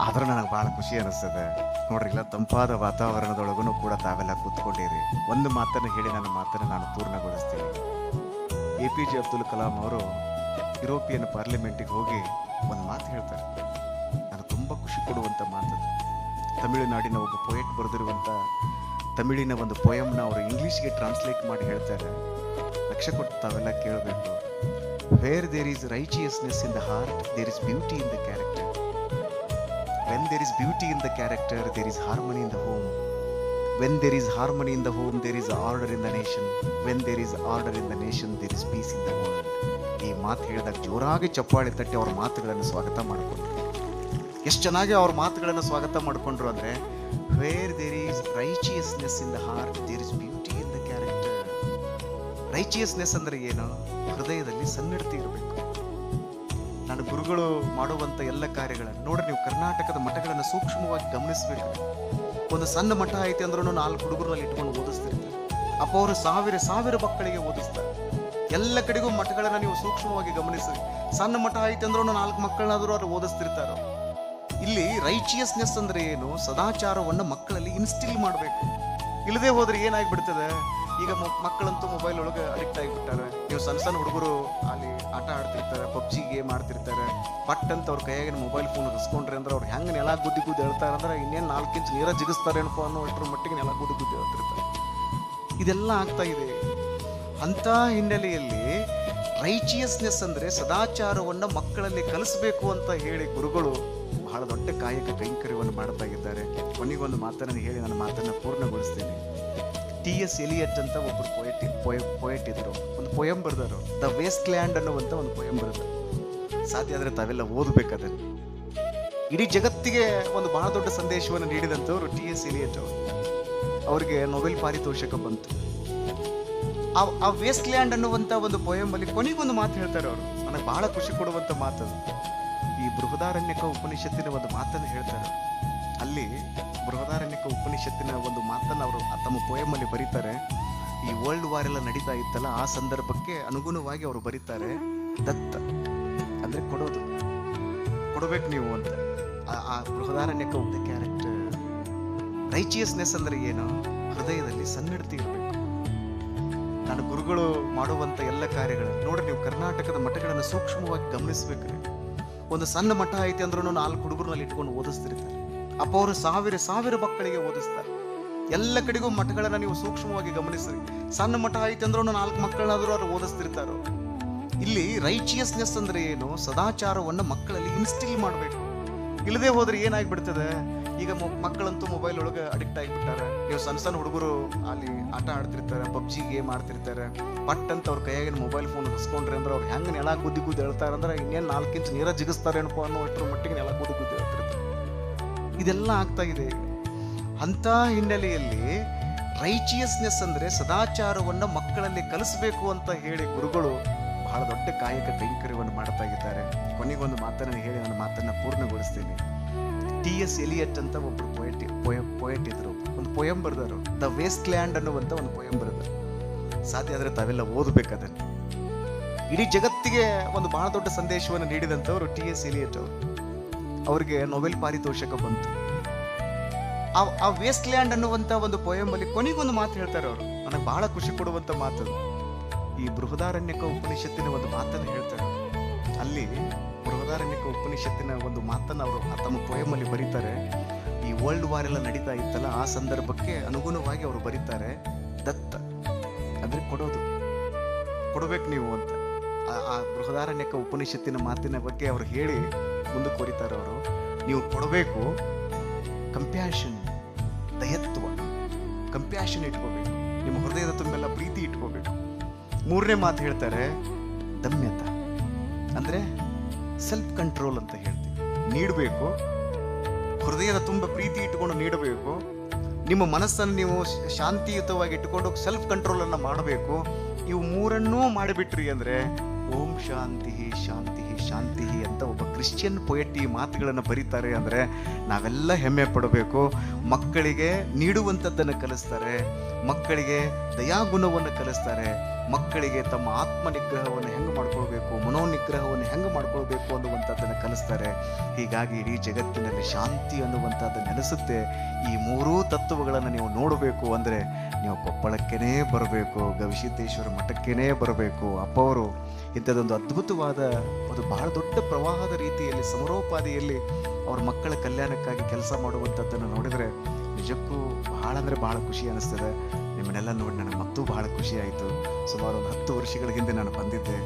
ಆದ್ರೆ ನನಗೆ ಭಾಳ ಖುಷಿ ಅನಿಸ್ತದೆ ನೋಡ್ರಿ. ಇಲ್ಲ ತಂಪಾದ ವಾತಾವರಣದೊಳಗೂ ಕೂಡ ತಾವೆಲ್ಲ ಕೂತ್ಕೊಂಡಿರಿ. ಒಂದು ಮಾತನ್ನು ಹೇಳಿ ನನ್ನ ಮಾತನ್ನು ನಾನು ಪೂರ್ಣಗೊಳಿಸ್ತೀನಿ. APJ ಅಬ್ದುಲ್ ಕಲಾಂ ಅವರು ಯುರೋಪಿಯನ್ ಪಾರ್ಲಿಮೆಂಟಿಗೆ ಹೋಗಿ ಒಂದು ಮಾತು ಹೇಳ್ತಾರೆ. ನನಗೆ ತುಂಬ ಖುಷಿ ಕೊಡುವಂಥ ಮಾತು. ತಮಿಳುನಾಡಿನ ಒಬ್ಬ ಪೊಯೆಟ್ ಬರೆದಿರುವಂಥ ತಮಿಳಿನ ಒಂದು ಪೊಯಮ್ನ ಅವರು ಇಂಗ್ಲೀಷ್ಗೆ ಟ್ರಾನ್ಸ್ಲೇಟ್ ಮಾಡಿ ಹೇಳ್ತಾರೆ. ಲಕ್ಷ್ಯ ಕೊಟ್ಟು ತಾವೆಲ್ಲ ಕೇಳಬೇಕು. Where there is righteousness in the heart, there is beauty in the character. When there is beauty in the character, there is harmony in the home. When there is harmony in the home, there is order in the nation. When there is order in the nation, there is peace in the world. ಈ ಮಾತು ಹೇಳಿದಾಗ ಜೋರಾಗಿ ಚಪ್ಪಾಳೆ ತಟ್ಟಿ ಅವ್ರ ಮಾತುಗಳನ್ನು ಸ್ವಾಗತ ಮಾಡಿಕೊಂಡ್ರು. ಎಷ್ಟು ಚೆನ್ನಾಗಿ ಅವ್ರ ಮಾತುಗಳನ್ನು ಸ್ವಾಗತ ಮಾಡಿಕೊಂಡ್ರು ಅಂದರೆ, where there is righteousness in the heart, there is beauty in the character. Righteousness ಅಂದರೆ ಏನು? ಹೃದಯದಲ್ಲಿ ಸನ್ನಡತೆ ಇರಬೇಕು. ನಾನು ಗುರುಗಳು ಮಾಡುವಂಥ ಎಲ್ಲ ಕಾರ್ಯಗಳನ್ನು ನೋಡ್ರಿ, ನೀವು ಕರ್ನಾಟಕದ ಮಠಗಳನ್ನು ಸೂಕ್ಷ್ಮವಾಗಿ ಗಮನಿಸಬೇಕು. ಒಂದು ಸಣ್ಣ ಮಠ ಐತಿ ಅಂದ್ರೂ 4 ಹುಡುಗರಲ್ಲಿ ಇಟ್ಕೊಂಡು ಓದಿಸ್ತಿರ್ತಾರೆ. ಅಪ್ಪ ಅವರು ಸಾವಿರ ಮಕ್ಕಳಿಗೆ ಓದಿಸ್ತಾರೆ. ಎಲ್ಲ ಕಡೆಗೂ ಮಠಗಳನ್ನ ನೀವು ಸೂಕ್ಷ್ಮವಾಗಿ ಗಮನಿಸಿ. ಸಣ್ಣ ಮಠ ಐತಿ ಅಂದ್ರೂ 4 ಮಕ್ಕಳನ್ನಾದ್ರೂ ಅವ್ರು ಓದಿಸ್ತಿರ್ತಾರೋ. ಇಲ್ಲಿ ರೈಚಿಯಸ್ನೆಸ್ ಅಂದ್ರೆ ಏನು? ಸದಾಚಾರವನ್ನು ಮಕ್ಕಳಲ್ಲಿ ಇನ್ಸ್ಟಿಲ್ ಮಾಡಬೇಕು. ಇಲ್ಲದೆ ಹೋದ್ರೆ ಏನಾಗ್ಬಿಡ್ತದೆ, ಈಗ ಮಕ್ಕಳಂತೂ ಮೊಬೈಲ್ ಒಳಗೆ ಅಡಿಕ್ಟ್ ಆಗಿಬಿಟ್ಟಾರೆ. ನೀವು ಸಣ್ಣ ಹುಡುಗರು ಅಲ್ಲಿ ಆಟ ಆಡ್ತಿರ್ತಾರೆ, ಪಬ್ಜಿ ಗೇಮ್ ಆಡ್ತಿರ್ತಾರೆ. ಪಟ್ ಅಂತ ಅವ್ರ ಕೈಯಾಗಿನ ಮೊಬೈಲ್ ಫೋನ್ ಹಿಸ್ಕೊಂಡ್ರಿ ಅಂದ್ರೆ ಅವ್ರು ಹೆಂಗೆ ನೆಲ ಗುದ್ದಿ ಹೇಳ್ತಾರೆ ಅಂದ್ರೆ ಇನ್ನೇನು 4 ಇಂಚ್ ನೀರ ಜಿಗಿಸ್ತಾರೆ ಏನಪ್ಪ ಅನ್ನೋ ಅಷ್ಟರ ಮಟ್ಟಿಗೆ ನೆಲ ಗುದ್ದಿ ಹೇಳ್ತಿರ್ತಾರೆ. ಇದೆಲ್ಲ ಆಗ್ತಾ ಇದೆ. ಅಂಥ ಹಿನ್ನೆಲೆಯಲ್ಲಿ ರೈಚಿಯಸ್ನೆಸ್ ಅಂದರೆ ಸದಾಚಾರವನ್ನು ಮಕ್ಕಳಲ್ಲಿ ಕಲಿಸಬೇಕು ಅಂತ ಹೇಳಿ ಗುರುಗಳು ಬಹಳ ದೊಡ್ಡ ಕಾಯಕ ಕೈಂಕರ್ಯವನ್ನು ಮಾಡ್ತಾ ಇದ್ದಾರೆ. ಕೊನೆಗೊಂದು ಮಾತನ್ನು ಹೇಳಿ ನನ್ನ ಮಾತನ್ನು ಪೂರ್ಣಗೊಳಿಸ್ತೇನೆ. T.S. ಎಲಿಯಟ್ ಅಂತ ಒಬ್ಬರು ಪೊಯೆಟ್ ಇದ್ರು. ಒಂದು ಪೊಯಮ್ ಬರೆದರು, ದ ವೇಸ್ಟ್ ಲ್ಯಾಂಡ್ ಅನ್ನುವಂಥ ಒಂದು ಪೊಯಮ್ ಬರೆದರು. ಸಾಧ್ಯ ಆದರೆ ತಾವೆಲ್ಲ ಓದಬೇಕದನ್ನು. ಇಡೀ ಜಗತ್ತಿಗೆ ಒಂದು ಬಹಳ ದೊಡ್ಡ ಸಂದೇಶವನ್ನು ನೀಡಿದಂಥವ್ರು T.S. ಎಲಿಯಟ್ ಅವರು. ಅವರಿಗೆ ನೊಬೆಲ್ ಪಾರಿತೋಷಕ ಬಂತು. ಆ ವೇಸ್ಟ್ ಲ್ಯಾಂಡ್ ಅನ್ನುವಂಥ ಒಂದು ಪೊಯಮಲ್ಲಿ ಕೊನೆಗೊಂದು ಮಾತು ಹೇಳ್ತಾರೆ ಅವರು. ನನಗೆ ಬಹಳ ಖುಷಿ ಕೊಡುವಂಥ ಮಾತದು. ಈ ಬೃಹದಾರಣ್ಯಕ ಉಪನಿಷತ್ತಿನ ಒಂದು ಮಾತನ್ನು ಹೇಳ್ತಾರೆ. ಅಲ್ಲಿ ಬೃಹದಾರಣ್ಯಕ ಉಪನಿಷತ್ತಿನ ಒಂದು ಮಾತನ್ನು ಅವರು ತಮ್ಮ ಪೊಯಮಲ್ಲಿ ಬರೀತಾರೆ. ಈ ವರ್ಲ್ಡ್ ವಾರ್ ಎಲ್ಲ ನಡೀತಾ ಇತ್ತಲ್ಲ, ಆ ಸಂದರ್ಭಕ್ಕೆ ಅನುಗುಣವಾಗಿ ಅವರು ಬರೀತಾರೆ, ದತ್ತ ಅಂದ್ರೆ ಕೊಡಬೇಕು ನೀವು ಅಂತ. ಆ ಬೃಹದಾರಣ್ಯಕ ಒಂದು ಕ್ಯಾರೆಕ್ಟರ್. ರೈಚಿಯಸ್ನೆಸ್ ಅಂದ್ರೆ ಏನು? ಹೃದಯದಲ್ಲಿ ಸನ್ನಡತೆ ಇರಬೇಕು. ನಾನು ಗುರುಗಳು ಮಾಡುವಂಥ ಎಲ್ಲ ಕಾರ್ಯಗಳನ್ನು ನೋಡ್ರಿ, ನೀವು ಕರ್ನಾಟಕದ ಮಠಗಳನ್ನು ಸೂಕ್ಷ್ಮವಾಗಿ ಗಮನಿಸಬೇಕು. ಒಂದು ಸಣ್ಣ ಮಠ ಐತಿ ಅಂದ್ರೂ 4 ಹುಡುಗರಲ್ಲಿ ಇಟ್ಕೊಂಡು ಓದಿಸ್ತಿರ್ತಾರೆ. ಅಪ್ಪ ಅವರು ಸಾವಿರ ಮಕ್ಕಳಿಗೆ ಓದಿಸ್ತಾರೆ. ಎಲ್ಲ ಕಡೆಗೂ ಮಠಗಳನ್ನ ನೀವು ಸೂಕ್ಷ್ಮವಾಗಿ ಗಮನಿಸ್ರಿ. ಸಣ್ಣ ಮಠ ಐತಿ ಅಂದ್ರೂ 4 ಮಕ್ಕಳನ್ನಾದ್ರೂ ಅವ್ರು ಓದಿಸ್ತಿರ್ತಾರೋ. ಇಲ್ಲಿ ರೈಚಿಯಸ್ನೆಸ್ ಅಂದ್ರೆ ಏನು? ಸದಾಚಾರವನ್ನು ಮಕ್ಕಳಲ್ಲಿ ಇನ್ಸ್ಟಿಲ್ ಮಾಡಬೇಕು. ಇಲ್ಲದೆ ಹೋದ್ರೆ ಏನಾಗ್ಬಿಡ್ತದೆ, ಈಗ ಮಕ್ಕಳಂತೂ ಮೊಬೈಲ್ ಒಳಗೆ ಅಡಿಕ್ಟ್ ಆಗಿಬಿಟ್ಟಾರೆ. ನೀವು ಸಣ್ಣ ಹುಡುಗರು ಅಲ್ಲಿ ಆಟ ಆಡ್ತಿರ್ತಾರೆ, ಪಬ್ಜಿ ಗೇಮ್ ಆಡ್ತಿರ್ತಾರೆ. ಪಟ್ ಅಂತ ಅವ್ರ ಕೈಯಾಗಿನ ಮೊಬೈಲ್ ಫೋನ್ ಹಿಸ್ಕೊಂಡ್ರಿ ಅಂದ್ರೆ ಅವ್ರು ಹೆಂಗೆ ನೆಲ ಗುದ್ದಿ ಹೇಳ್ತಾರೆ ಅಂದ್ರೆ ಇನ್ನೇನು 4 ಇಂಚ್ ನೀರ ಜಿಗಿಸ್ತಾರೆ ಏನಪ್ಪ ಅನ್ನೋ ಅಷ್ಟರ ಮಟ್ಟಿಗೆ ನೆಲ ಗುದ್ದಿ ಹೇಳ್ತಿರ್ತಾರೆ. ಇದೆಲ್ಲ ಆಗ್ತಾ ಇದೆ. ಅಂಥ ಹಿನ್ನೆಲೆಯಲ್ಲಿ ರೈಚಿಯಸ್ನೆಸ್ ಅಂದರೆ ಸದಾಚಾರವನ್ನು ಮಕ್ಕಳಲ್ಲಿ ಕಲಿಸಬೇಕು ಅಂತ ಹೇಳಿ ಗುರುಗಳು ಬಹಳ ದೊಡ್ಡ ಕಾಯಕ ಕೈಂಕರ್ಯವನ್ನು ಮಾಡ್ತಾ ಇದ್ದಾರೆ. ಕೊನೆಗೊಂದು ಮಾತನ್ನು ಹೇಳಿ ನನ್ನ ಮಾತನ್ನು ಪೂರ್ಣಗೊಳಿಸ್ತೀನಿ. T.S. ಎಲಿಯಟ್ ಅಂತ ಒಬ್ಬರು ಪೊಯೆಟ್ ಇದ್ರು. ಒಂದು ಪೊಯಂ ಬರೆದರು, ದ ವೇಸ್ಟ್ ಲ್ಯಾಂಡ್ ಅನ್ನುವಂಥ ಒಂದು ಪೊಯಂ ಬರೆದರು. ಸಾಧ್ಯ ಆದರೆ ತಾವೆಲ್ಲ ಓದಬೇಕು ಅದನ್ನು. ಇಡೀ ಜಗತ್ತಿಗೆ ಒಂದು ಬಹಳ ದೊಡ್ಡ ಸಂದೇಶವನ್ನು ನೀಡಿದಂಥವ್ರು T.S. ಎಲಿಯಟ್ ಅವರು. ಅವರಿಗೆ ನೊಬೆಲ್ ಪಾರಿತೋಷಕ ಬಂತು. ಆ ವೇಸ್ಟ್ ಲ್ಯಾಂಡ್ ಅನ್ನುವಂಥ ಒಂದು ಪೊಯಮಲ್ಲಿ ಕೊನೆಗೊಂದು ಮಾತು ಹೇಳ್ತಾರೆ ಅವರು. ನನಗೆ ಬಹಳ ಖುಷಿ ಕೊಡುವಂಥ ಮಾತು. ಈ ಬೃಹದಾರಣ್ಯಕ ಉಪನಿಷತ್ತಿನ ಒಂದು ಮಾತನ್ನು ಹೇಳ್ತಾರೆ. ಅಲ್ಲಿ ಬೃಹದಾರಣ್ಯಕ ಉಪನಿಷತ್ತಿನ ಒಂದು ಮಾತನ್ನು ಅವರು ತಮ್ಮ ಪೊಯಮಲ್ಲಿ ಬರೀತಾರೆ. ಈ ವರ್ಲ್ಡ್ ವಾರ್ ಎಲ್ಲ ನಡೀತಾ ಇತ್ತಲ್ಲ, ಆ ಸಂದರ್ಭಕ್ಕೆ ಅನುಗುಣವಾಗಿ ಅವರು ಬರೀತಾರೆ, ದತ್ತ ಅಂದ್ರೆ ಕೊಡಬೇಕು ನೀವು ಅಂತ. ಆ ಬೃಹದಾರಣ್ಯಕ ಉಪನಿಷತ್ತಿನ ಮಾತಿನ ಬಗ್ಗೆ ಅವರು ಹೇಳಿ ಮುಂದಕ್ಕೆ ಕೊರಿತಾರೆ ಅವರು. ನೀವು ಕೊಡಬೇಕು, ಕಂಪ್ಯಾಷನ್, ದಯತ್ವ, ಕಂಪ್ಯಾಷನ್ ಇಟ್ಕೋಬೇಕು, ನಿಮ್ಮ ಹೃದಯದ ತುಂಬೆಲ್ಲ ಪ್ರೀತಿ ಇಟ್ಕೋಬೇಕು. ಮೂರನೇ ಮಾತು ಹೇಳ್ತಾರೆ, ದಮ್ಯತ ಅಂದ್ರೆ ಸೆಲ್ಫ್ ಕಂಟ್ರೋಲ್ ಅಂತ ಹೇಳ್ತೀವಿ. ನೀಡಬೇಕು, ಹೃದಯದ ತುಂಬ ಪ್ರೀತಿ ಇಟ್ಟುಕೊಂಡು ನೀಡಬೇಕು. ನಿಮ್ಮ ಮನಸ್ಸನ್ನು ನೀವು ಶಾಂತಿಯುತವಾಗಿ ಇಟ್ಟುಕೊಂಡು ಸೆಲ್ಫ್ ಕಂಟ್ರೋಲ್ ಅನ್ನು ಮಾಡಬೇಕು. ಇವು ಮೂರನ್ನೂ ಮಾಡಿಬಿಟ್ರಿ ಅಂದ್ರೆ ಓಂ ಶಾಂತಿ ಶಾಂತಿ ಶಾಂತಿ ಅಂತ ಒಬ್ಬ ಕ್ರಿಶ್ಚಿಯನ್ ಪೊಯೆಟ್ ಈ ಮಾತುಗಳನ್ನು ಬರೀತಾರೆ. ಅಂದರೆ ನಾವೆಲ್ಲ ಹೆಮ್ಮೆ ಪಡಬೇಕು. ಮಕ್ಕಳಿಗೆ ನೀಡುವಂಥದ್ದನ್ನು ಕಲಿಸ್ತಾರೆ, ಮಕ್ಕಳಿಗೆ ದಯಾಗುಣವನ್ನು ಕಲಿಸ್ತಾರೆ, ಮಕ್ಕಳಿಗೆ ತಮ್ಮ ಆತ್ಮ ನಿಗ್ರಹವನ್ನು ಹೆಂಗೆ ಮಾಡ್ಕೊಳ್ಬೇಕು, ಮನೋನಿಗ್ರಹವನ್ನು ಹೆಂಗೆ ಮಾಡ್ಕೊಳ್ಬೇಕು ಅನ್ನುವಂಥದ್ದನ್ನು ಕಲಿಸ್ತಾರೆ. ಹೀಗಾಗಿ ಇಡೀ ಜಗತ್ತಿನಲ್ಲಿ ಶಾಂತಿ ಅನ್ನುವಂಥದ್ದು ನೆಲೆಸುತ್ತೆ. ಈ ಮೂರೂ ತತ್ವಗಳನ್ನು ನೀವು ನೋಡಬೇಕು ಅಂದರೆ ನೀವು ಕೊಪ್ಪಳಕ್ಕೇ ಬರಬೇಕು, ಗವಿಸಿದ್ದೇಶ್ವರ ಮಠಕ್ಕೇ ಬರಬೇಕು. ಅಪ್ಪವರು ಇಂಥದ್ದೊಂದು ಅದ್ಭುತವಾದ ಒಂದು ಬಹಳ ದೊಡ್ಡ ಪ್ರವಾಹದ ರೀತಿಯಲ್ಲಿ ಸಮರೋಪಾದಿಯಲ್ಲಿ ಅವ್ರ ಮಕ್ಕಳ ಕಲ್ಯಾಣಕ್ಕಾಗಿ ಕೆಲಸ ಮಾಡುವಂಥದ್ದನ್ನು ನೋಡಿದರೆ ನಿಜಕ್ಕೂ ಬಹಳ ಅಂದರೆ ಬಹಳ ಖುಷಿ ಅನ್ನಿಸ್ತದೆ. ನಿಮ್ಮನ್ನೆಲ್ಲ ನೋಡಿ ನನಗೆ ಮತ್ತೂ ಬಹಳ ಖುಷಿ ಆಯಿತು. ಸುಮಾರು ಒಂದು 10 ವರ್ಷಗಳ ಹಿಂದೆ ನಾನು ಬಂದಿದ್ದೆ.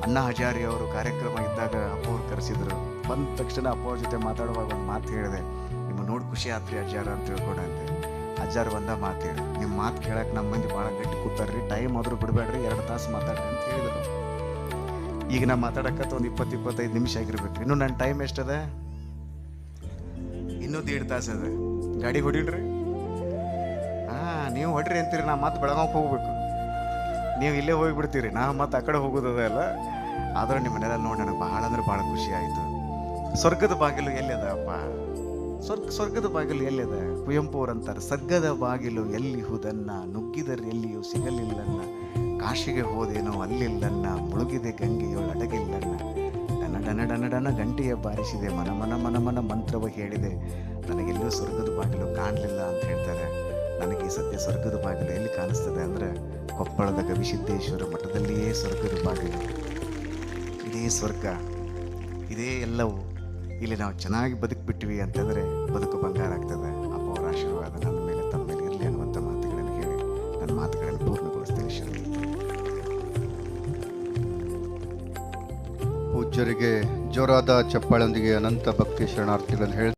ಅಣ್ಣಾ ಹಜಾರಿ ಅವರು ಕಾರ್ಯಕ್ರಮ ಇದ್ದಾಗ ಅಪ್ಪವ್ರು ಕರೆಸಿದ್ರು. ಬಂದ ತಕ್ಷಣ ಅಪ್ಪವ್ರ ಜೊತೆ ಮಾತಾಡುವಾಗ ಒಂದು ಮಾತು ಹೇಳಿದೆ, ನಿಮ್ಮ ನೋಡಿ ಖುಷಿ ಆತ್ರಿ ಅಜ್ಜಾರ ಅಂತ ತಿಳ್ಕೊಂಡಂತೆ. ಅಜ್ಜಾರು ಒಂದ ಮಾತು ಹೇಳಿ, ನಿಮ್ಮ ಮಾತು ಕೇಳಕ್ಕೆ ನಮ್ಮ ಮಂದಿ ಭಾಳ ಗಟ್ಟಿ ಕೂತಾರ್ರಿ, ಟೈಮ್ ಆದರೂ ಬಿಡಬೇಡ್ರಿ, 2 ತಾಸು ಮಾತಾಡ್ರಿ ಅಂತ ಹೇಳಿದರು. ಈಗ ನಾ ಮಾತಾಡಕತ್ತ ಒಂದು 20-25 ನಿಮಿಷ ಆಗಿರ್ಬೇಕು. ಇನ್ನೂ ನನ್ನ ಟೈಮ್ ಎಷ್ಟದ? ಇನ್ನೂ 1.5 ತಾಸು ಅದ. ಗಾಡಿ ಹೊಡಿಡ್ರಿ. ನೀವು ಹೊಡ್ರಿ ಅಂತೀರಿ, ನಾ ಮತ್ತೆ ಬೆಳಗಾವ್ಗೆ ಹೋಗ್ಬೇಕು, ನೀವು ಇಲ್ಲೇ ಹೋಗಿಬಿಡ್ತೀರಿ, ನಾ ಮತ್ತೆ ಆ ಕಡೆ ಹೋಗೋದದ ಅಲ್ಲ. ಆದ್ರೆ ನಿಮ್ಮನ್ನೆಲ್ಲ ನೋಡಿ ನನಗೆ ಬಹಳ ಅಂದ್ರೆ ಭಾಳ ಖುಷಿ ಆಯಿತು. ಸ್ವರ್ಗದ ಬಾಗಿಲು ಎಲ್ಲಿದೆ ಅಪ್ಪ? ಸ್ವರ್ಗದ ಬಾಗಿಲು ಎಲ್ಲಿದೆ? ಕುವೆಂಪು ಅವ್ರು ಅಂತಾರೆ, ಸ್ವರ್ಗದ ಬಾಗಿಲು ಎಲ್ಲಿಹುದನ್ನ, ನುಗ್ಗಿದರೆ ಎಲ್ಲಿಯೂ ಸಿಗಲಿಲ್ಲನ್ನ, ಕಾಶಿಗೆ ಹೋದೇನೋ ಅಲ್ಲಿಲ್ಲನ್ನ, ಮುಳುಗಿದೆ ಗಂಗೆಯೊಳ ಅಡಗಿಲ್ಲನ್ನ, ಡನ ಡನ ಡನ ಡನ ಗಂಟೆಯ ಬಾರಿಸಿದೆ, ಮನ ಮನ ಮನ ಮನ ಮಂತ್ರವ ಹೇಳಿದೆ, ನನಗೆಲ್ಲೂ ಸ್ವರ್ಗದ ಬಾಗಿಲು ಕಾಣಲಿಲ್ಲ ಅಂತ ಹೇಳ್ತಾರೆ. ನನಗೆ ಈ ಸದ್ಯ ಸ್ವರ್ಗದ ಬಾಗಿಲು ಎಲ್ಲಿ ಕಾಣಿಸ್ತದೆ ಅಂದರೆ ಕೊಪ್ಪಳದ ಗವಿಸಿದ್ದೇಶ್ವರ ಮಠದಲ್ಲಿಯೇ ಸ್ವರ್ಗದ ಬಾಗಿಲು. ಇದೇ ಸ್ವರ್ಗ, ಇದೇ ಎಲ್ಲವೂ. ಇಲ್ಲಿ ನಾವು ಚೆನ್ನಾಗಿ ಬದುಕಿಬಿಟ್ವಿ ಅಂತಂದರೆ ಬದುಕು ಬಂಗಾರ ಆಗ್ತದೆ. ಅಪ್ಪ ಅವರ ಆಶೀರ್ವಾದ ನನ್ನ ಮೇಲೆ ತಮ್ಮ ಮೇಲೆ ಇರಲಿ ಅನ್ನುವಂಥ ಮಾತುಗಳನ್ನು ಹೇಳಿ ನನ್ನ ಮಾತುಗಳನ್ನು ಪೂರ್ಣಗೊಳಿಸ್ತೇನೆ. ಶರಣ ಪೂಜ್ಯರಿಗೆ ಜೋರಾದ ಚಪ್ಪಾಳೊಂದಿಗೆ ಅನಂತ ಭಕ್ತಿ ಶರಣಾರ್ಥಿಗಳನ್ನು ಹೇಳ್ತಾ